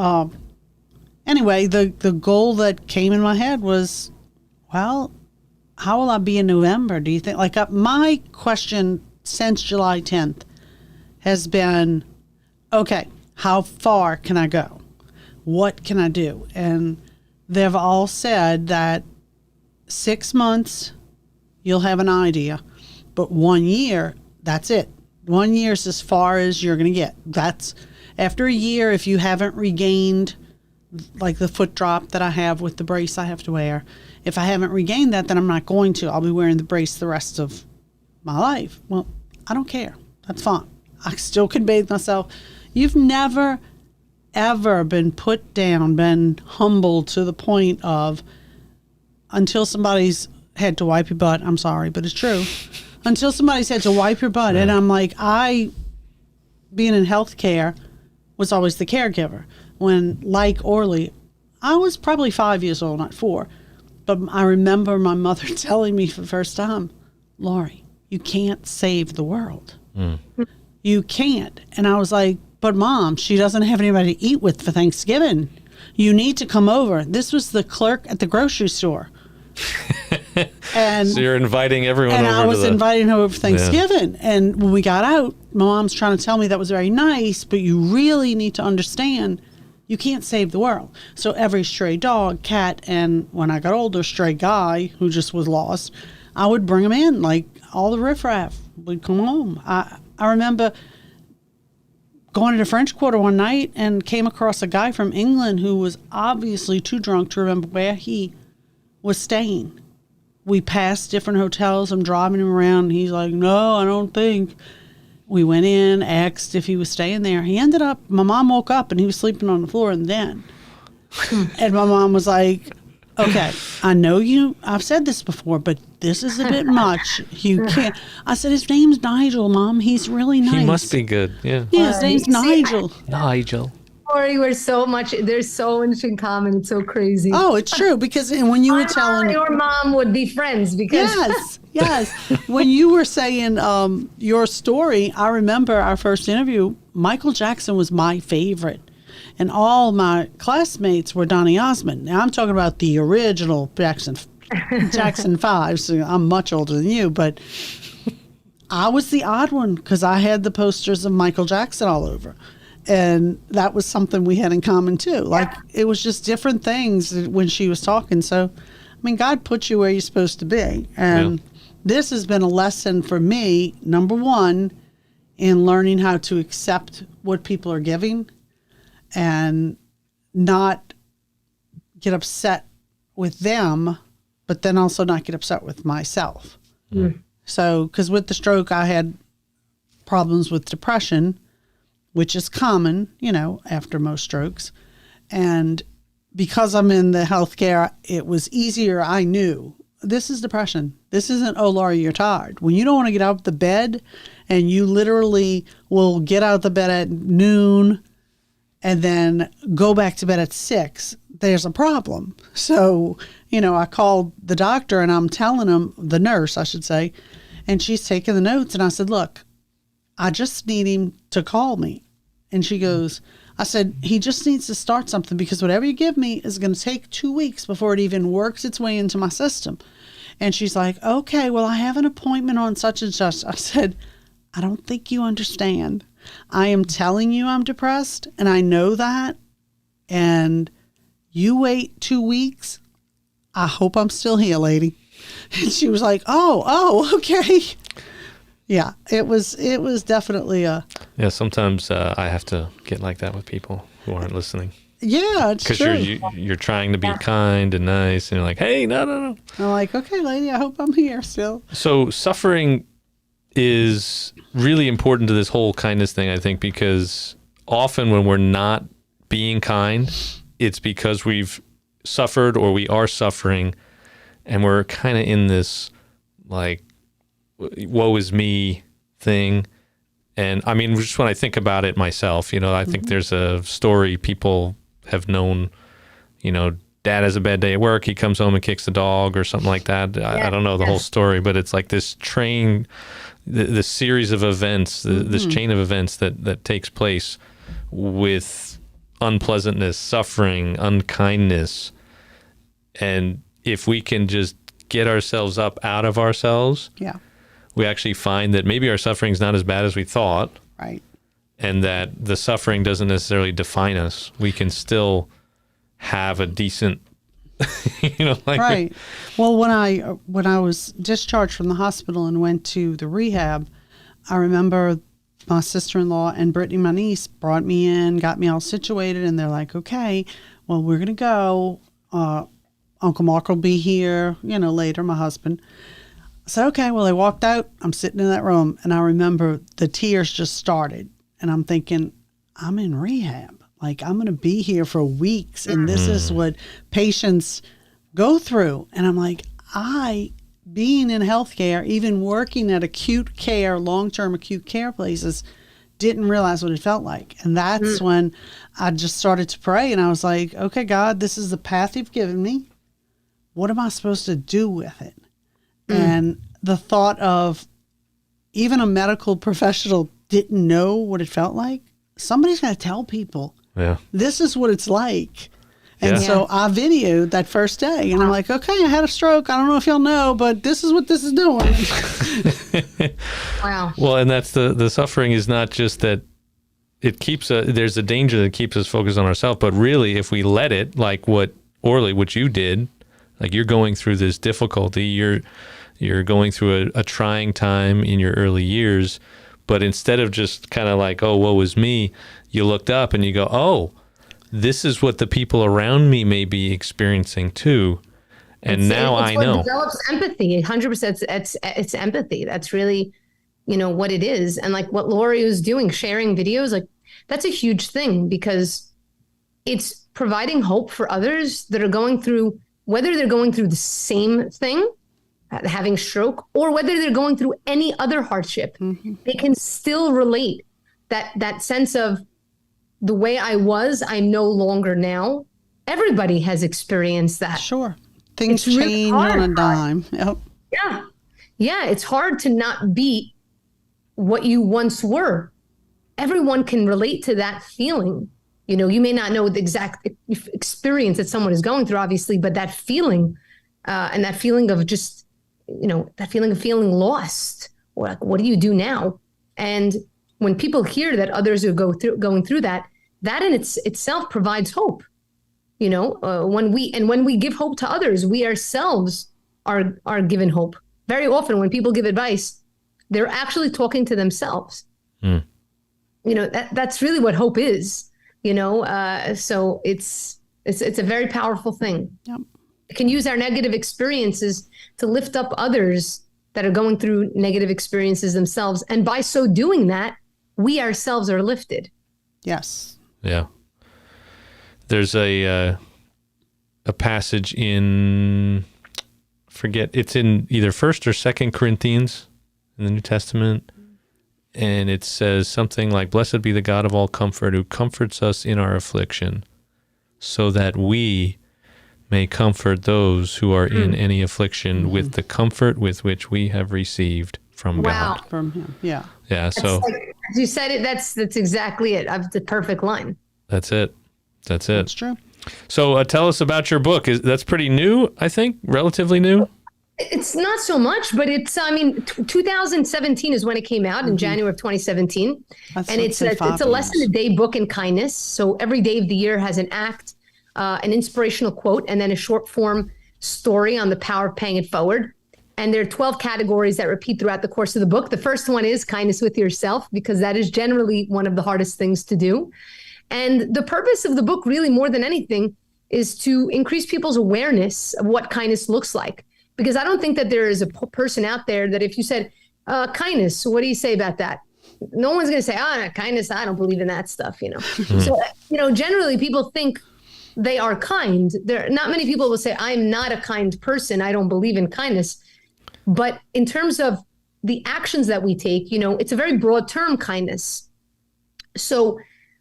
anyway, the goal that came in my head was, well, how will I be in November? Do you think? Like my question since July 10th has been, okay, how far can I go? What can I do? And they've all said that 6 months, you'll have an idea. But 1 year, that's it. 1 year is as far as you're going to get. That's after a year, if you haven't regained like the foot drop that I have with the brace I have to wear, if I haven't regained that, then I'm not going to. I'll be wearing the brace the rest of my life. Well, I don't care. That's fine. I still can bathe myself. You've never ever been put down, been humbled to the point of, until somebody's had to wipe your butt. I'm sorry, but it's true. Until somebody's had to wipe your butt. And I'm like, being in healthcare, was always the caregiver. When, like Orly, I was probably 5 years old, not 4. But I remember my mother telling me for the first time, Lori, you can't save the world. You can't. And I was like, but Mom, she doesn't have anybody to eat with for Thanksgiving. You need to come over. This was the clerk at the grocery store. And So you're inviting everyone and over I was to the... inviting her over for Thanksgiving. And when we got out, my mom's trying to tell me that was very nice, but you really need to understand you can't save the world. So every stray dog, cat, and when I got older, stray guy who just was lost, I would bring him in. Like all the riffraff would come home. I remember going to the French Quarter one night and came across a guy from England who was obviously too drunk to remember where he was staying. We passed different hotels. I'm driving him around. And he's like, no, I don't think. We went in, asked if he was staying there. He ended up, my mom woke up and he was sleeping on the floor in the den. And my mom was like, okay, I know I've said this before, but this is a bit much. You can't. I said, his name's Nigel, Mom. He's really nice. He must be good. Yeah. Yeah, his name's Nigel. Nigel. Lori, there's so much in common. It's so crazy. Oh, it's true, because when you were telling... Your mom would be friends because... Yes. When you were saying your story, I remember our first interview, Michael Jackson was my favorite. And all my classmates were Donny Osmond. Now, I'm talking about the original Jackson 5, so I'm much older than you, but I was the odd one because I had the posters of Michael Jackson all over. And that was something we had in common too. Like it was just different things when she was talking. So, I mean, God put you where you're supposed to be. And this has been a lesson for me, number one, in learning how to accept what people are giving and not get upset with them, but then also not get upset with myself. So, because with the stroke, I had problems with depression, which is common, after most strokes. And because I'm in the healthcare, it was easier. I knew this is depression. This isn't, oh, Laura, you're tired. When you don't want to get out of the bed and you literally will get out of the bed at noon and then go back to bed at 6, there's a problem. So, I called the doctor and I'm telling him, the nurse, I should say, and she's taking the notes. And I said, look, I just need him to call me. And she goes, I said, he just needs to start something because whatever you give me is going to take 2 weeks before it even works its way into my system. And she's like, okay, well, I have an appointment on such and such. I said, I don't think you understand. I am telling you I'm depressed and I know that. And you wait 2 weeks. I hope I'm still here, lady. And she was like, oh, okay. Yeah, it was definitely a... Yeah, sometimes I have to get like that with people who aren't listening. Yeah, it's true. Because you're trying to be kind and nice, and you're like, hey, no. I'm like, okay, lady, I hope I'm here still. So suffering is really important to this whole kindness thing, I think, because often when we're not being kind, it's because we've suffered or we are suffering, and we're kind of in this, like, woe is me thing. And I mean, just when I think about it myself, I think there's a story people have known, dad has a bad day at work, he comes home and kicks the dog or something like that. I don't know the whole story, but it's like this train, the series of events, this chain of events that takes place with unpleasantness, suffering, unkindness. And if we can just get ourselves up out of ourselves, we actually find that maybe our suffering is not as bad as we thought. Right. And that the suffering doesn't necessarily define us. We can still have a decent, Right. Well, when I was discharged from the hospital and went to the rehab, I remember my sister-in-law and Brittany, my niece, brought me in, got me all situated, and they're like, okay, well, we're going to go. Uncle Mark will be here, later, my husband. I said, okay, well, they walked out. I'm sitting in that room, and I remember the tears just started. And I'm thinking, I'm in rehab. Like, I'm going to be here for weeks, and this is what patients go through. And I'm like, being in healthcare, even working at acute care, long-term acute care places, didn't realize what it felt like. And that's when I just started to pray, and I was like, okay, God, this is the path you've given me. What am I supposed to do with it? And the thought of even a medical professional didn't know what it felt like. Somebody's going to tell people, this is what it's like. And so I videoed that first day, and I'm like, okay, I had a stroke. I don't know if y'all know, but this is what this is doing. Wow. Well, and that's the suffering is not just that it keeps there's a danger that keeps us focused on ourselves, but really if we let it, like what you did, like you're going through this difficulty, you're going through a trying time in your early years, but instead of just kind of like, oh, woe is me, you looked up and you go, oh, this is what the people around me may be experiencing too. And now I know. It develops empathy. 100%. It's empathy. That's really, what it is. And like what Lori was doing, sharing videos, like that's a huge thing because it's providing hope for others that are going through, whether they're going through the same thing, having stroke, or whether they're going through any other hardship, they can still relate that sense of, the way I was, I'm no longer now. Everybody has experienced that. Sure. Things change on a dime. Yep. Yeah. Yeah. It's hard to not be what you once were. Everyone can relate to that feeling. You may not know the exact experience that someone is going through, obviously, but that feeling and that feeling of just, that feeling of feeling lost, or like, what do you do now? And when people hear that others are going through that in itself provides hope. When we give hope to others, we ourselves are given hope. Very often when people give advice, they're actually talking to themselves. That's really what hope is, so it's a very powerful thing. Yep. We can use our negative experiences to lift up others that are going through negative experiences themselves. And by so doing that, we ourselves are lifted. Yes. Yeah. There's a passage in, it's in either 1st or 2nd Corinthians in the New Testament. And it says something like, blessed be the God of all comfort, who comforts us in our affliction, so that we may comfort those who are in any affliction with the comfort with which we have received from God. From him. Yeah. Yeah. So as you said it, that's exactly it. The perfect line. That's it. That's true. So tell us about your book. That's pretty new, I think, relatively new. It's not so much, but it's, 2017 is when it came out in January of 2017. And it's a lesson a day book in kindness. So every day of the year has an act, an inspirational quote, and then a short form story on the power of paying it forward. And there are 12 categories that repeat throughout the course of the book. The first one is kindness with yourself, because that is generally one of the hardest things to do. And the purpose of the book, really more than anything, is to increase people's awareness of what kindness looks like. Because I don't think that there is a person out there that if you said, kindness, what do you say about that? No one's going to say, kindness, I don't believe in that stuff, So, generally people think they are kind. Not many people will say, I'm not a kind person. I don't believe in kindness. But in terms of the actions that we take, it's a very broad term, kindness. So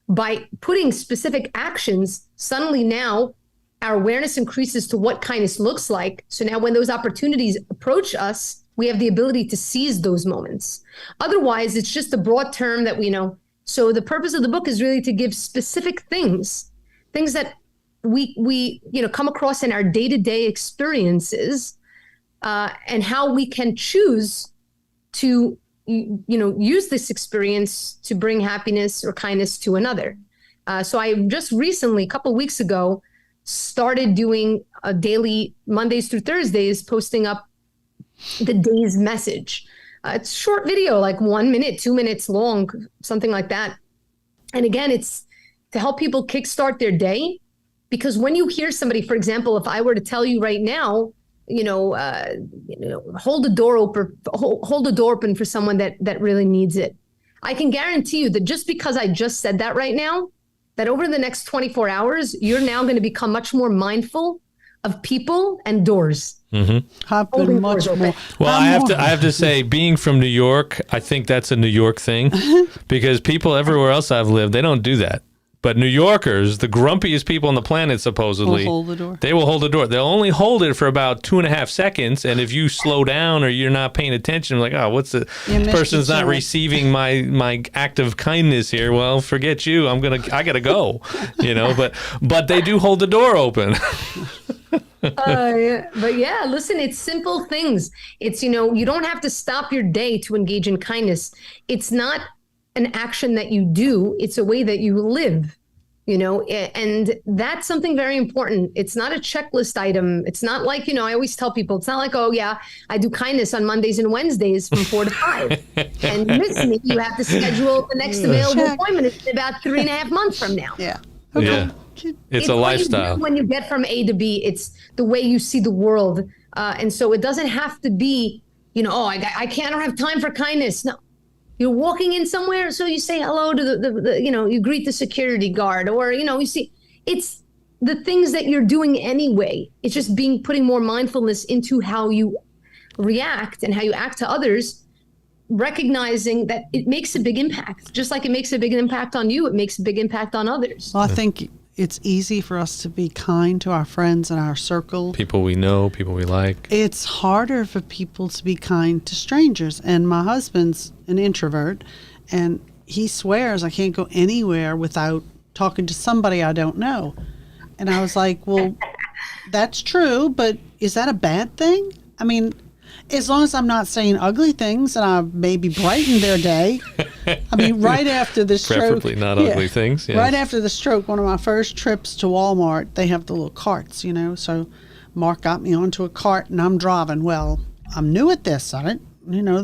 by putting specific actions, suddenly now our awareness increases to what kindness looks like. So now when those opportunities approach us, we have the ability to seize those moments. Otherwise, it's just a broad term that we know. So the purpose of the book is really to give specific things that we come across in our day-to-day experiences, and how we can choose to use this experience to bring happiness or kindness to another. So I just recently, a couple of weeks ago, started doing a daily Mondays through Thursdays, posting up the day's message. It's a short video, like 1 minute, 2 minutes long, something like that. And again, it's to help people kickstart their day. Because when you hear somebody, for example, if I were to tell you right now, hold the door open for someone that really needs it. I can guarantee you that just because I just said that right now, that over the next 24 hours, you're now going to become much more mindful of people and doors. I've Holding been much doors open. more. Well, I'm I have to say, being from New York, I think that's a New York thing, because people everywhere else I've lived, they don't do that. But New Yorkers, the grumpiest people on the planet, supposedly, Will hold the door. They will hold the door. They'll only hold it for about 2.5 seconds, and if you slow down or you're not paying attention, like, oh, what's the You missed person's the not chance. receiving my act of kindness here? Well, forget you. I gotta go. But they do hold the door open. But yeah, listen, it's simple things. It's, you don't have to stop your day to engage in kindness. It's not an action that you do, it's a way that you live, and that's something very important. It's not a checklist item. It's not like, I always tell people, it's not like, oh yeah, I do kindness on Mondays and Wednesdays from 4 to 5. And you miss me, you have to schedule the next available Check. appointment in about 3.5 months from now. Yeah. Yeah. It's a what lifestyle. you do when you get from A to B. It's the way you see the world. And so it doesn't have to be, I don't have time for kindness. No. You're walking in somewhere, so you say hello to the you greet the security guard, or, you see, it's the things that you're doing anyway. It's just putting more mindfulness into how you react and how you act to others, recognizing that it makes a big impact. Just like it makes a big impact on you, it makes a big impact on others. Well, I think it's easy for us to be kind to our friends in our circle. People we know, people we like. It's harder for people to be kind to strangers. And my husband's an introvert, and he swears I can't go anywhere without talking to somebody I don't know. And I was like, well, that's true, but is that a bad thing? I mean, as long as I'm not saying ugly things and I maybe brighten their day. I mean, right after the stroke. Preferably not ugly things. Yes. Right after the stroke, one of my first trips to Walmart, they have the little carts, So Mark got me onto a cart and I'm driving. Well, I'm new at this. I don't,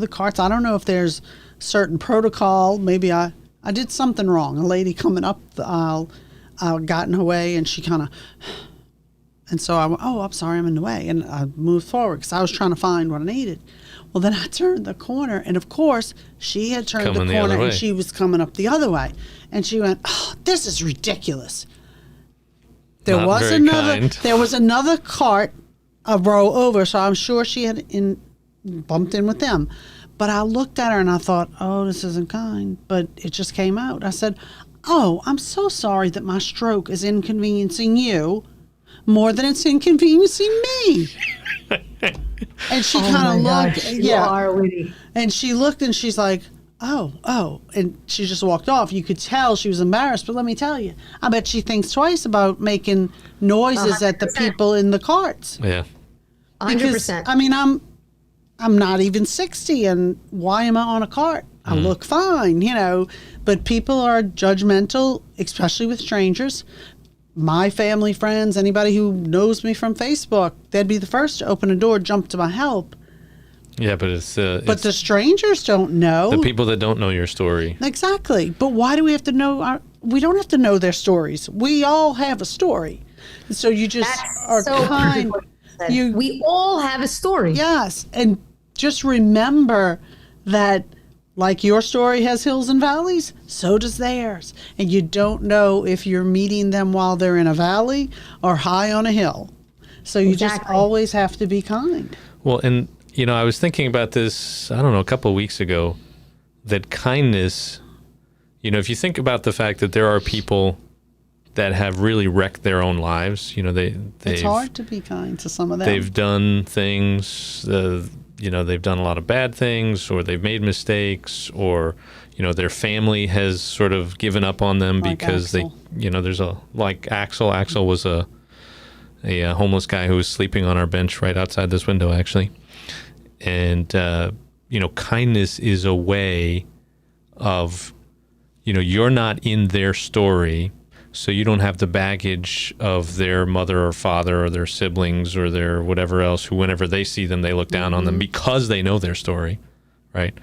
the carts, I don't know if there's certain protocol. Maybe I did something wrong. A lady coming up the aisle, I got in her way and she kind of... And so I went, oh, I'm sorry, I'm in the way. And I moved forward because I was trying to find what I needed. Well, then I turned the corner. And, of course, she had turned Coming the the other corner way. and she was coming up the other way. And she went, oh, this is ridiculous. Not very kind. There was another cart a row over, so I'm sure she had bumped in with them. But I looked at her and I thought, oh, this isn't kind. But it just came out. I said, oh, I'm so sorry that my stroke is inconveniencing you more than it's inconveniencing me. And she kind of looked. You are witty. And she looked and she's like, oh. And she just walked off. You could tell she was embarrassed. But let me tell you, I bet she thinks twice about making noises at the 100%. people in the carts. Yeah. 100%. I mean, I'm not even 60, and why am I on a cart? I look fine, but people are judgmental, especially with strangers. My family, friends, anybody who knows me from Facebook, they'd be the first to open a door, jump to my help. Yeah, but it's But the strangers don't know. the people that don't know your story. Exactly. But why do we have to know we don't have to know their stories. We all have a story. So you just That's are so kind. beautiful. We all have a story. Yes. And just remember that like your story has hills and valleys, so does theirs. And you don't know if you're meeting them while they're in a valley or high on a hill. So you just Exactly. always have to be kind. Well, and I was thinking about this, I don't know, a couple of weeks ago, that kindness, if you think about the fact that there are people that have really wrecked their own lives, It's hard to be kind to some of them. they've done things, they've done a lot of bad things, or they've made mistakes, or, their family has sort of given up on them Like because Axel. there's like Axel. Axel was a homeless guy who was sleeping on our bench right outside this window, actually. And, kindness is a way of, you're not in their story, so you don't have the baggage of their mother or father or their siblings or their whatever else, who whenever they see them, they look down on them because they know their story, right?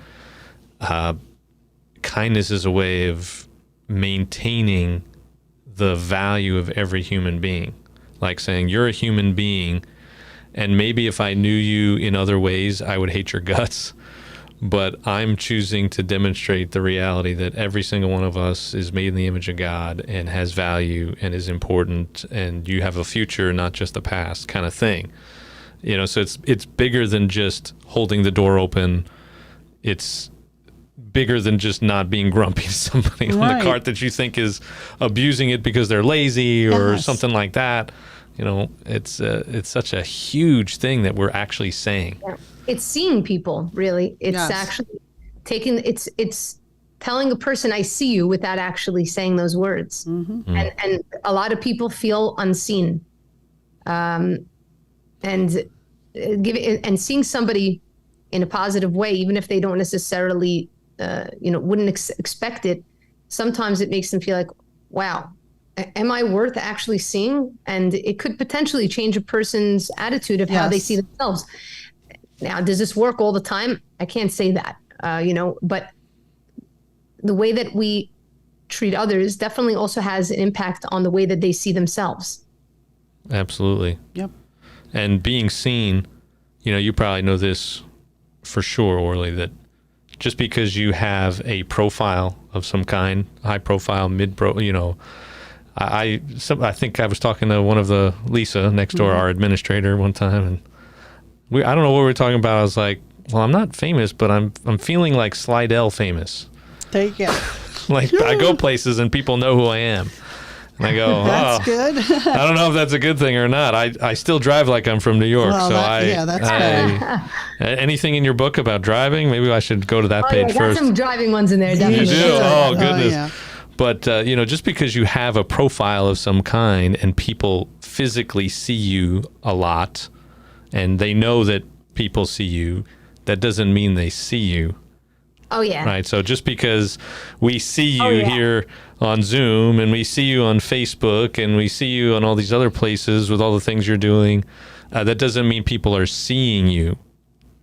Kindness is a way of maintaining the value of every human being. Like saying, you're a human being, and maybe if I knew you in other ways, I would hate your guts. but I'm choosing to demonstrate the reality that every single one of us is made in the image of God and has value and is important, and you have a future, not just a past kind of thing. So it's bigger than just holding the door open. It's bigger than just not being grumpy to somebody on the cart that you think is abusing it because they're lazy or something like that. It's such a huge thing that we're actually saying. Yeah. It's seeing people, really. It's actually it's telling a person, I see you, without actually saying those words. And a lot of people feel unseen. And seeing somebody in a positive way, even if they don't necessarily, wouldn't expect it, sometimes it makes them feel like, wow, am I worth actually seeing? And it could potentially change a person's attitude of how they see themselves. Now, does this work all the time? I can't say that, but the way that we treat others definitely also has an impact on the way that they see themselves. Absolutely. Yep. And being seen, you probably know this for sure, Orly, that just because you have a profile of some kind, high profile, mid-pro, I think I was talking to one of the Lisa next door, our administrator, one time, and I don't know what we were talking about. I was like, well, I'm not famous, but I'm feeling like Slidell famous. There you go. Like I go places and people know who I am. And I go, that's good. I don't know if that's a good thing or not. I still drive like I'm from New York. Well, that's good. Anything in your book about driving? Maybe I should go to that page first. Some driving ones in there, definitely. You do? Oh, goodness. Yeah. But, just because you have a profile of some kind and people physically see you a lot and they know that people see you, that doesn't mean they see you. Oh, yeah. Right. So just because we see you here on Zoom and we see you on Facebook and we see you on all these other places with all the things you're doing, that doesn't mean people are seeing you,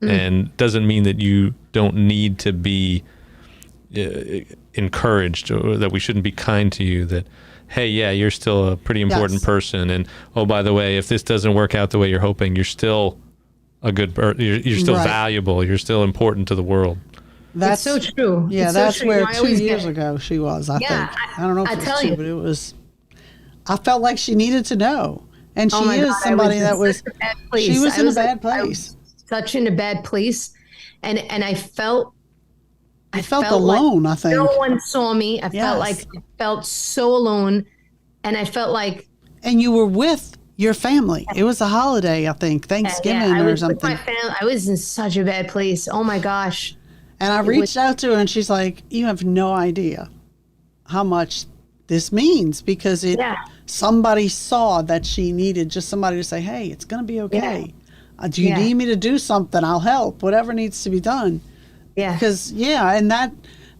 and doesn't mean that you don't need to be encouraged, or that we shouldn't be kind to you, that, hey, yeah, you're still a pretty important person. And, oh, by the way, if this doesn't work out the way you're hoping, you're still a good you're still valuable. You're still important to the world. That's so true. Yeah, it's that's so true. where 2 years ago she was, I think. I don't know if it was two, but it was, I felt like she needed to know. And she is somebody that was, she was in a bad place. Such in a bad place. And I felt alone, like I think. No one saw me. I felt so alone. And I felt like. And you were with your family. It was a holiday, I think, Thanksgiving or something. With my family. I was in such a bad place. Oh my gosh. And I reached out to her and she's like, you have no idea how much this means, because somebody saw that she needed just somebody to say, hey, it's going to be okay. Do you need me to do something? I'll help. Whatever needs to be done. Yeah. Because,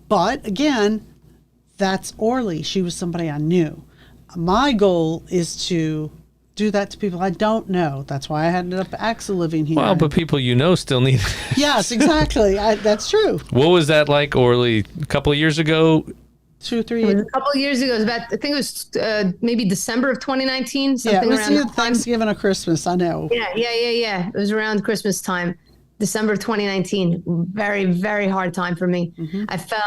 but again, that's Orly. She was somebody I knew. My goal is to do that to people I don't know. That's why I ended up actually living here. Well, but people still need it. Yes, exactly. That's true. What was that like, Orly, a couple of years ago? 2, 3 years. A couple of years ago. It was I think it was maybe December of 2019. Something it was around Thanksgiving or Christmas, I know. Yeah. It was around Christmas time, December of 2019. Very, very hard time for me. Mm-hmm. I felt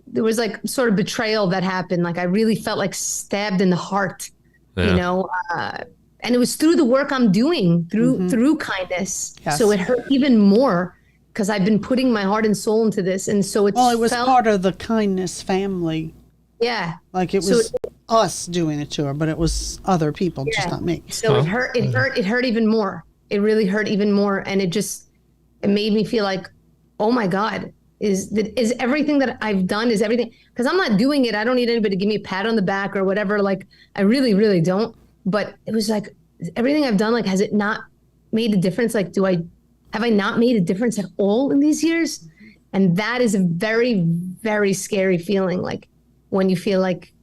there was like sort of betrayal that happened. Like I really felt like stabbed in the heart. And it was through the work I'm doing, through kindness. Yes. So it hurt even more because I've been putting my heart and soul into this. And so it was part of the kindness family. Yeah. Like it was us doing it to her, but it was other people, just not me. So it hurt even more. It really hurt even more. And it made me feel like, oh my God, is everything that I've done, is everything, because I'm not doing it. I don't need anybody to give me a pat on the back or whatever. Like I really, really don't. But it was like everything I've done, like, has it not made a difference? Like, have I not made a difference at all in these years? And that is a very, very scary feeling. Like when you feel like,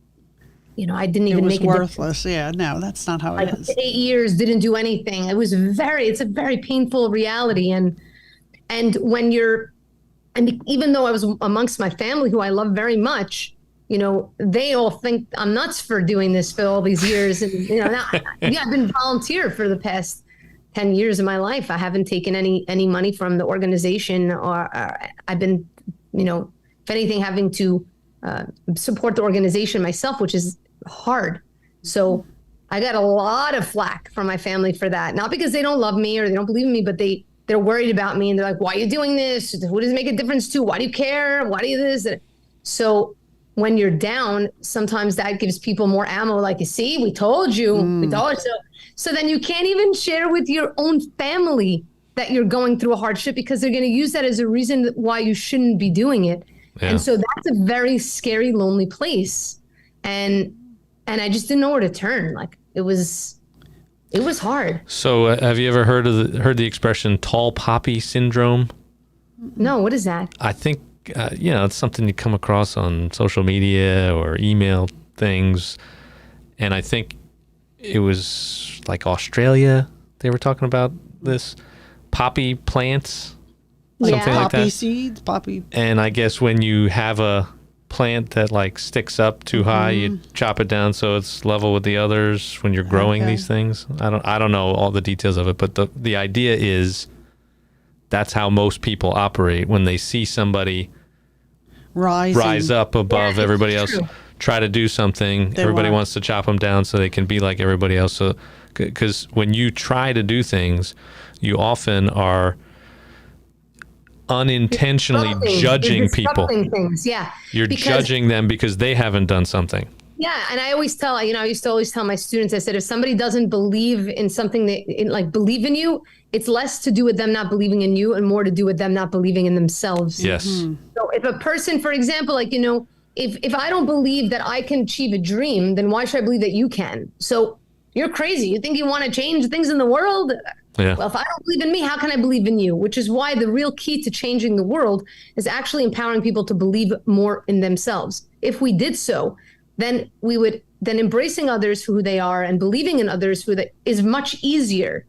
I didn't even make a difference. It was worthless. Yeah, no, that's not how it is. 8 years didn't do anything. It's a very painful reality. And when and even though I was amongst my family, who I love very much, they all think I'm nuts for doing this for all these years. And, I've been volunteer for the past 10 years of my life. I haven't taken any money from the organization, or I've been, if anything, having to support the organization myself, which is hard. So I got a lot of flack from my family for that. Not because they don't love me or they don't believe in me, but they're worried about me, and they're like, why are you doing this? Who does it make a difference to? Why do you care? Why do you this? So when you're down, sometimes that gives people more ammo. Like, you see, we told you, we told you. So then you can't even share with your own family that you're going through a hardship, because they're going to use that as a reason why you shouldn't be doing it. Yeah. And so that's a very scary, lonely place. And I just didn't know where to turn. Like, it was hard. So have you ever heard the expression tall poppy syndrome? No, what is that? I think, it's something you come across on social media or email things. And I think it was like Australia, they were talking about this. Poppy plants, something like that. Poppy seeds, poppy. And I guess when you have a plant that like sticks up too high, you chop it down so it's level with the others when you're growing these things. I don't know all the details of it, but the idea is that's how most people operate when they see somebody rise up above everybody else, try to do something. Everybody wants to chop them down so they can be like everybody else. So, because when you try to do things, you often are unintentionally judging people. Things. Yeah. You're judging them because they haven't done something. Yeah. And I always tell, I used to always tell my students, I said, if somebody doesn't believe in something believe in you, it's less to do with them not believing in you and more to do with them not believing in themselves. Yes. So if a person, for example, if I don't believe that I can achieve a dream, then why should I believe that you can? So you're crazy. You think you want to change things in the world? Yeah. Well, if I don't believe in me, how can I believe in you? Which is why the real key to changing the world is actually empowering people to believe more in themselves. If we did so, then embracing others for who they are and believing in others is much easier.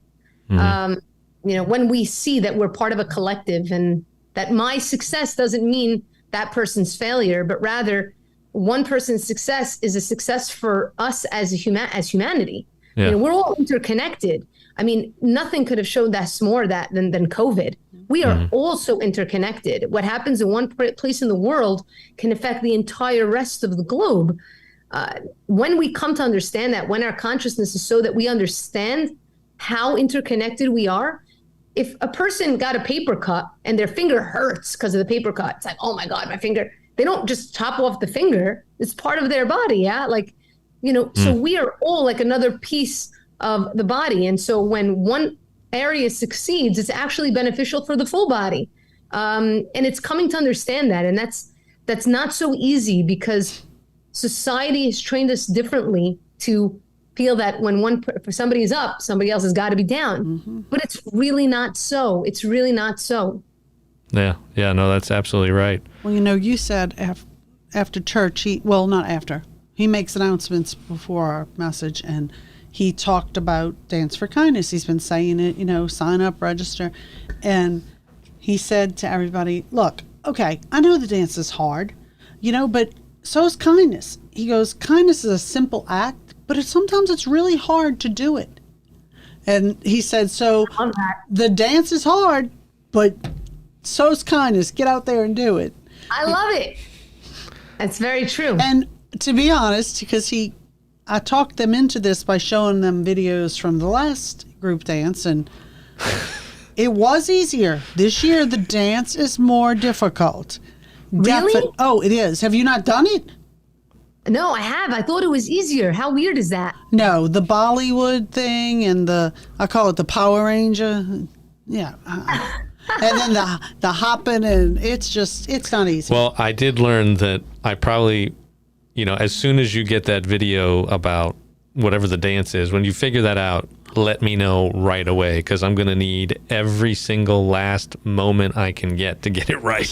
When we see that we're part of a collective and that my success doesn't mean that person's failure, but rather one person's success is a success for us as humanity. Yeah. We're all interconnected. I mean, nothing could have showed us more than COVID. We are also interconnected. What happens in one place in the world can affect the entire rest of the globe. When we come to understand that, when our consciousness is so that we understand how interconnected we are, if a person got a paper cut and their finger hurts because of the paper cut, it's like, oh my God, my finger. They don't just chop off the finger. It's part of their body. Yeah. So we are all like another piece of the body. And so when one area succeeds, it's actually beneficial for the full body. And it's coming to understand that. And that's not so easy because society has trained us differently to feel that when for somebody is up, somebody else has got to be down. But it's really not so. It's really not so. Yeah. Yeah. No, that's absolutely right. Well, you said after church, he makes announcements before our message, and he talked about Dance for Kindness. He's been saying it, sign up, register. And he said to everybody, look, okay, I know the dance is hard, but so is kindness. He goes, kindness is a simple act, but sometimes it's really hard to do it. And he said, so the dance is hard, but so's kindness. Get out there and do it. I love it. That's very true. And to be honest, because I talked them into this by showing them videos from the last group dance, and it was easier. This year, the dance is more difficult. Really? Oh, it is. Have you not done it? No, I have. I thought it was easier. How weird is that? No, the Bollywood thing and I call it the Power Ranger. Yeah. And then the hopping, and it's not easy. Well, I did learn that I probably, as soon as you get that video about whatever the dance is, when you figure that out, let me know right away, because I'm going to need every single last moment I can get to get it right.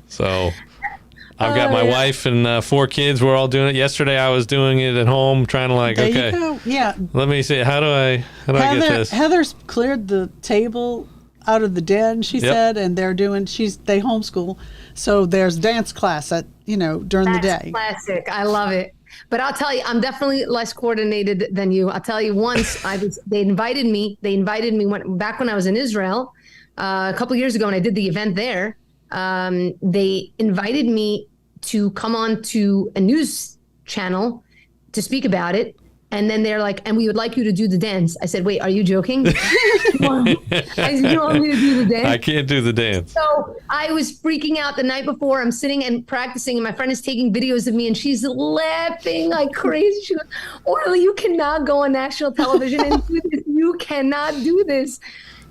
So I've got my wife and 4 kids. We're all doing it. Yesterday I was doing it at home, trying to there you go. Yeah. Let me see. How do I get this? Heather's cleared the table out of the den, she said, and they homeschool. So there's dance class during the day. Classic. I love it. But I'll tell you, I'm definitely less coordinated than you. I'll tell you, once they invited me back when I was in Israel a couple of years ago, and I did the event there. They invited me to come on to a news channel to speak about it. And then they're like, and we would like you to do the dance. I said, wait, are you joking? I said, you want me to do the dance? I can't do the dance. So I was freaking out the night before. I'm sitting and practicing, and my friend is taking videos of me, and she's laughing like crazy. She goes, Orly, you cannot go on national television and do this. You cannot do this.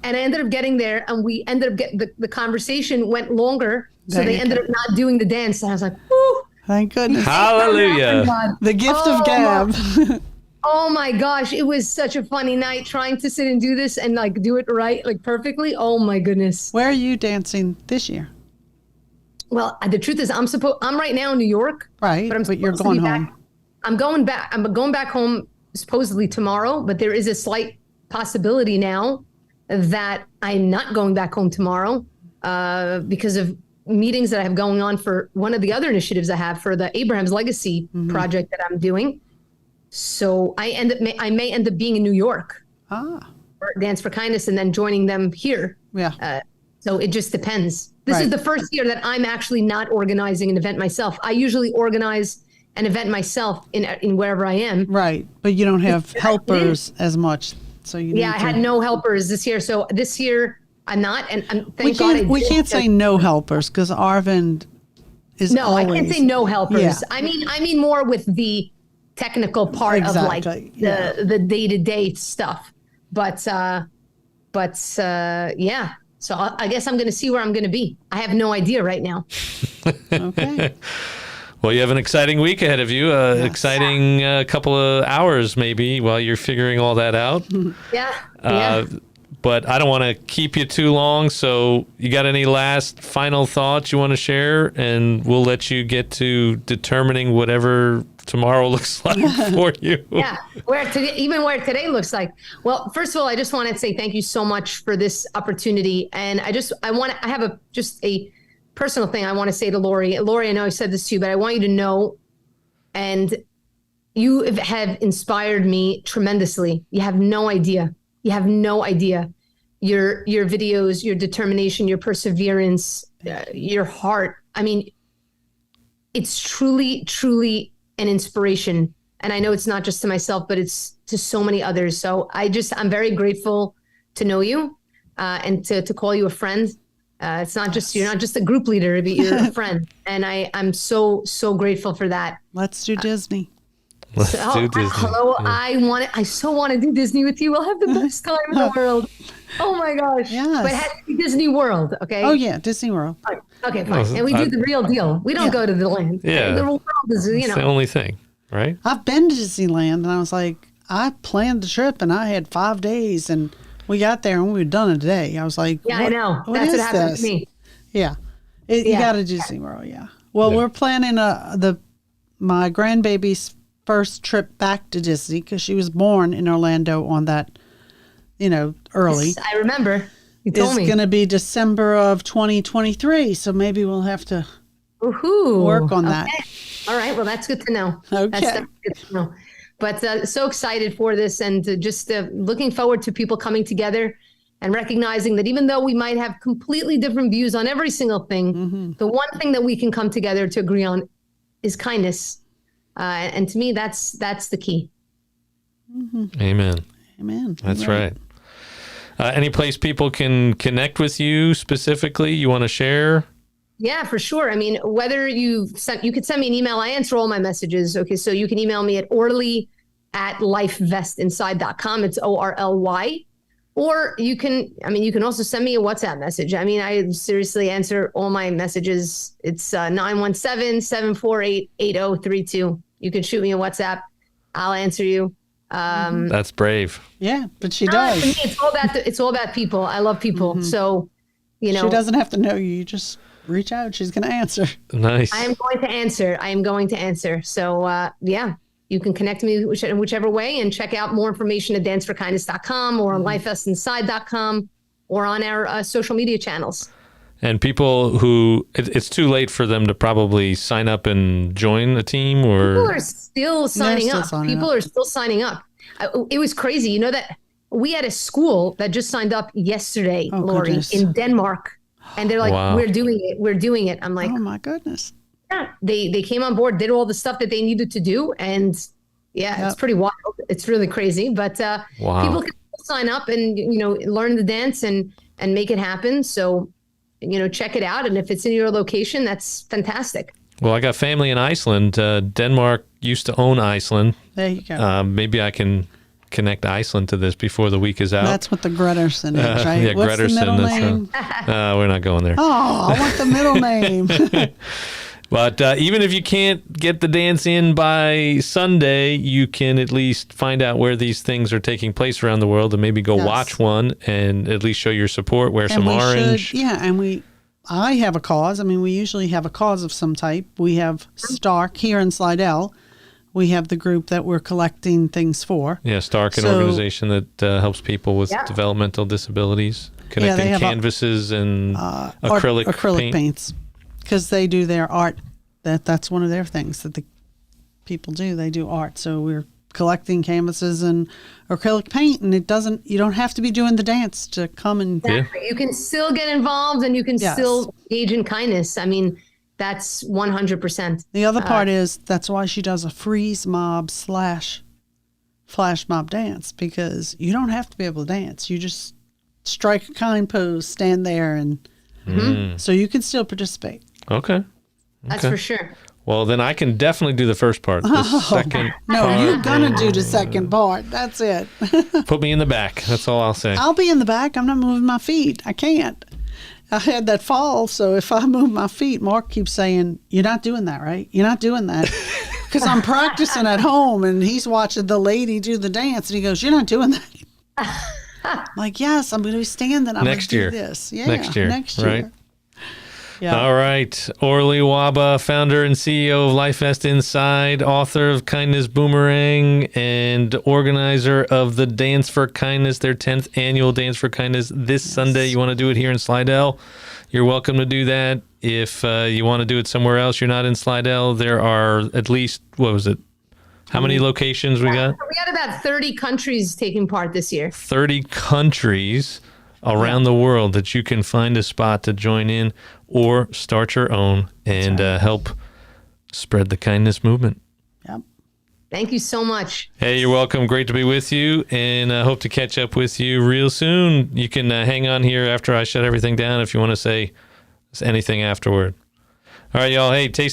And I ended up getting there, and we ended up getting the conversation went longer. So they ended up not doing the dance. And I was like, whoo. Thank goodness. Hallelujah. The gift of gab. Oh my gosh, it was such a funny night trying to sit and do this and like do it right, like perfectly. Oh my goodness. Where are you dancing this year? Well, the truth is I'm right now in New York. Right, but you're going home. I'm going back home supposedly tomorrow, but there is a slight possibility now that I'm not going back home tomorrow because of meetings that I have going on for one of the other initiatives I have for the Abraham's Legacy project that I'm doing. So I may end up being in New York for Dance for Kindness and then joining them here. Yeah. So it just depends. This is the first year that I'm actually not organizing an event myself. I usually organize an event myself in wherever I am. Right. But you don't have helpers as much. So you I had no helpers this year. So this year I'm not. And thank God. We can't say no helpers because Arvind is always. I can't say no helpers. Yeah. I mean more with the technical part of like the day-to-day stuff. But yeah. So I guess I'm going to see where I'm going to be. I have no idea right now. Okay. Well, you have an exciting week ahead of you. Exciting couple of hours maybe while you're figuring all that out. Yeah. But I don't want to keep you too long. So you got any last final thoughts you want to share? And we'll let you get to determining whatever tomorrow looks like for you. Yeah, where today looks like. Well, first of all, I just want to say thank you so much for this opportunity. And I have just a personal thing I want to say to Lori. Lori, I know I said this to you, but I want you to know, and you have inspired me tremendously. You have no idea. Your videos, your determination, your perseverance, your heart. I mean, it's truly, truly an inspiration. And I know it's not just to myself, but it's to so many others. So I'm very grateful to know you and to call you a friend. It's not just, you're not just a group leader, but you're a friend. And I'm so, so grateful for that. Let's do Disney. Let's do Disney. Hello, yeah. I so want to do Disney with you. We'll have the best time in the world. Oh my gosh. Yes. But it has to be Disney World, okay? Oh yeah, Disney World. Okay, fine. And we do the real deal. We don't go to the land. Yeah. The world is, It's the only thing, right? I've been to Disneyland and I was like, I planned the trip and I had 5 days and we got there and we were done in a day. I was like, yeah, I know. That's what happened to me. Yeah. You got to do Disney World, yeah. Well, we're planning my grandbaby's first trip back to Disney because she was born in Orlando on that, early. Yes, I remember. You told me. It's going to be December of 2023, so maybe we'll have to work on that. All right. Well, that's good to know. Okay. That's good to know. But so excited for this and just looking forward to people coming together and recognizing that even though we might have completely different views on every single thing, the one thing that we can come together to agree on is kindness. And to me, that's the key. Amen. Amen. That's right. Any place people can connect with you specifically you want to share? Yeah, for sure. I mean, whether you could send me an email. I answer all my messages. Okay, so you can email me at orly@lifevestinside.com. It's ORLY. Or you can also send me a WhatsApp message. I mean, I seriously answer all my messages. It's 917-748-8032. You can shoot me a WhatsApp. I'll answer you. That's brave. Yeah, but she does. To me, it's all about people. I love people. So, she doesn't have to know you. You just reach out. She's going to answer. Nice. I am going to answer. So, yeah. You can connect me in whichever way and check out more information at danceforkindness.com or on lifeestinside.com or on our social media channels. And people who it's too late for them to probably sign up and join a team, or People are still signing still up. signing People up. are still signing up. It was crazy. You know that we had a school that just signed up yesterday, Oh, Lori, goodness. in Denmark. And they're like, Wow. we're doing it. We're doing it. I'm like, Oh my goodness. yeah. They came on board, did all the stuff that they needed to do. And yeah, Yep. it's pretty wild. It's really crazy. But Wow. people can sign up and, learn the dance and make it happen. So, check it out. And if it's in your location, that's fantastic. well, I got family in Iceland. Denmark used to own Iceland. There you go. Maybe I can connect Iceland to this before the week is out. That's what the Gretarsson is, right? yeah, What's Gretarsson, the middle that's name? We're not going there. Oh, I want the middle name. But even if you can't get the dance in by Sunday, you can at least find out where these things are taking place around the world and maybe go Yes. watch one and at least show your support, wear some orange. I have a cause. I mean, we usually have a cause of some type. We have Stark here in Slidell. We have the group that we're collecting things for. Yeah, Stark, an So- organization that helps people with Yeah. developmental disabilities, they connecting have canvases and acrylic paint. paints, because they do their art. That's one of their things that the people do. They do art. So we're collecting canvases and acrylic paint, and you don't have to be doing the dance to come and Yeah. Exactly. You can still get involved and you can Yes. still engage in kindness. I mean, that's 100%. The other part is that's why she does a freeze mob / flash mob dance, because you don't have to be able to dance. You just strike a kind pose, stand there, and so you can still participate. Okay. That's for sure. Well, then I can definitely do the first part. The second No, part, you're gonna do the second part. That's it. put me in the back. That's all I'll say. I'll be in the back. I'm not moving my feet. I can't. I had that fall, so if I move my feet, Mark keeps saying, "You're not doing that, right? You're not doing that." Because I'm practicing at home, and he's watching the lady do the dance, and he goes, "You're not doing that." I'm like, yes, I'm going to be standing. I'm Next going year. to do this. Yeah, Next year, Next year. right? Yeah. All right. Orly Waba, founder and CEO of Life Vest Inside, author of Kindness Boomerang, and organizer of the Dance for Kindness, their 10th annual Dance for Kindness this Sunday. You want to do it here in Slidell? You're welcome to do that. If you want to do it somewhere else, you're not in Slidell, there are at least, what was it? How many locations we got? We had about 30 countries taking part this year. 30 countries around the world that you can find a spot to join in or start your own and help spread the kindness movement. Yep. Thank you so much. Hey, you're welcome. Great to be with you, and I hope to catch up with you real soon. You can hang on here after I shut everything down if you want to say anything afterward. All right, y'all. Hey, taste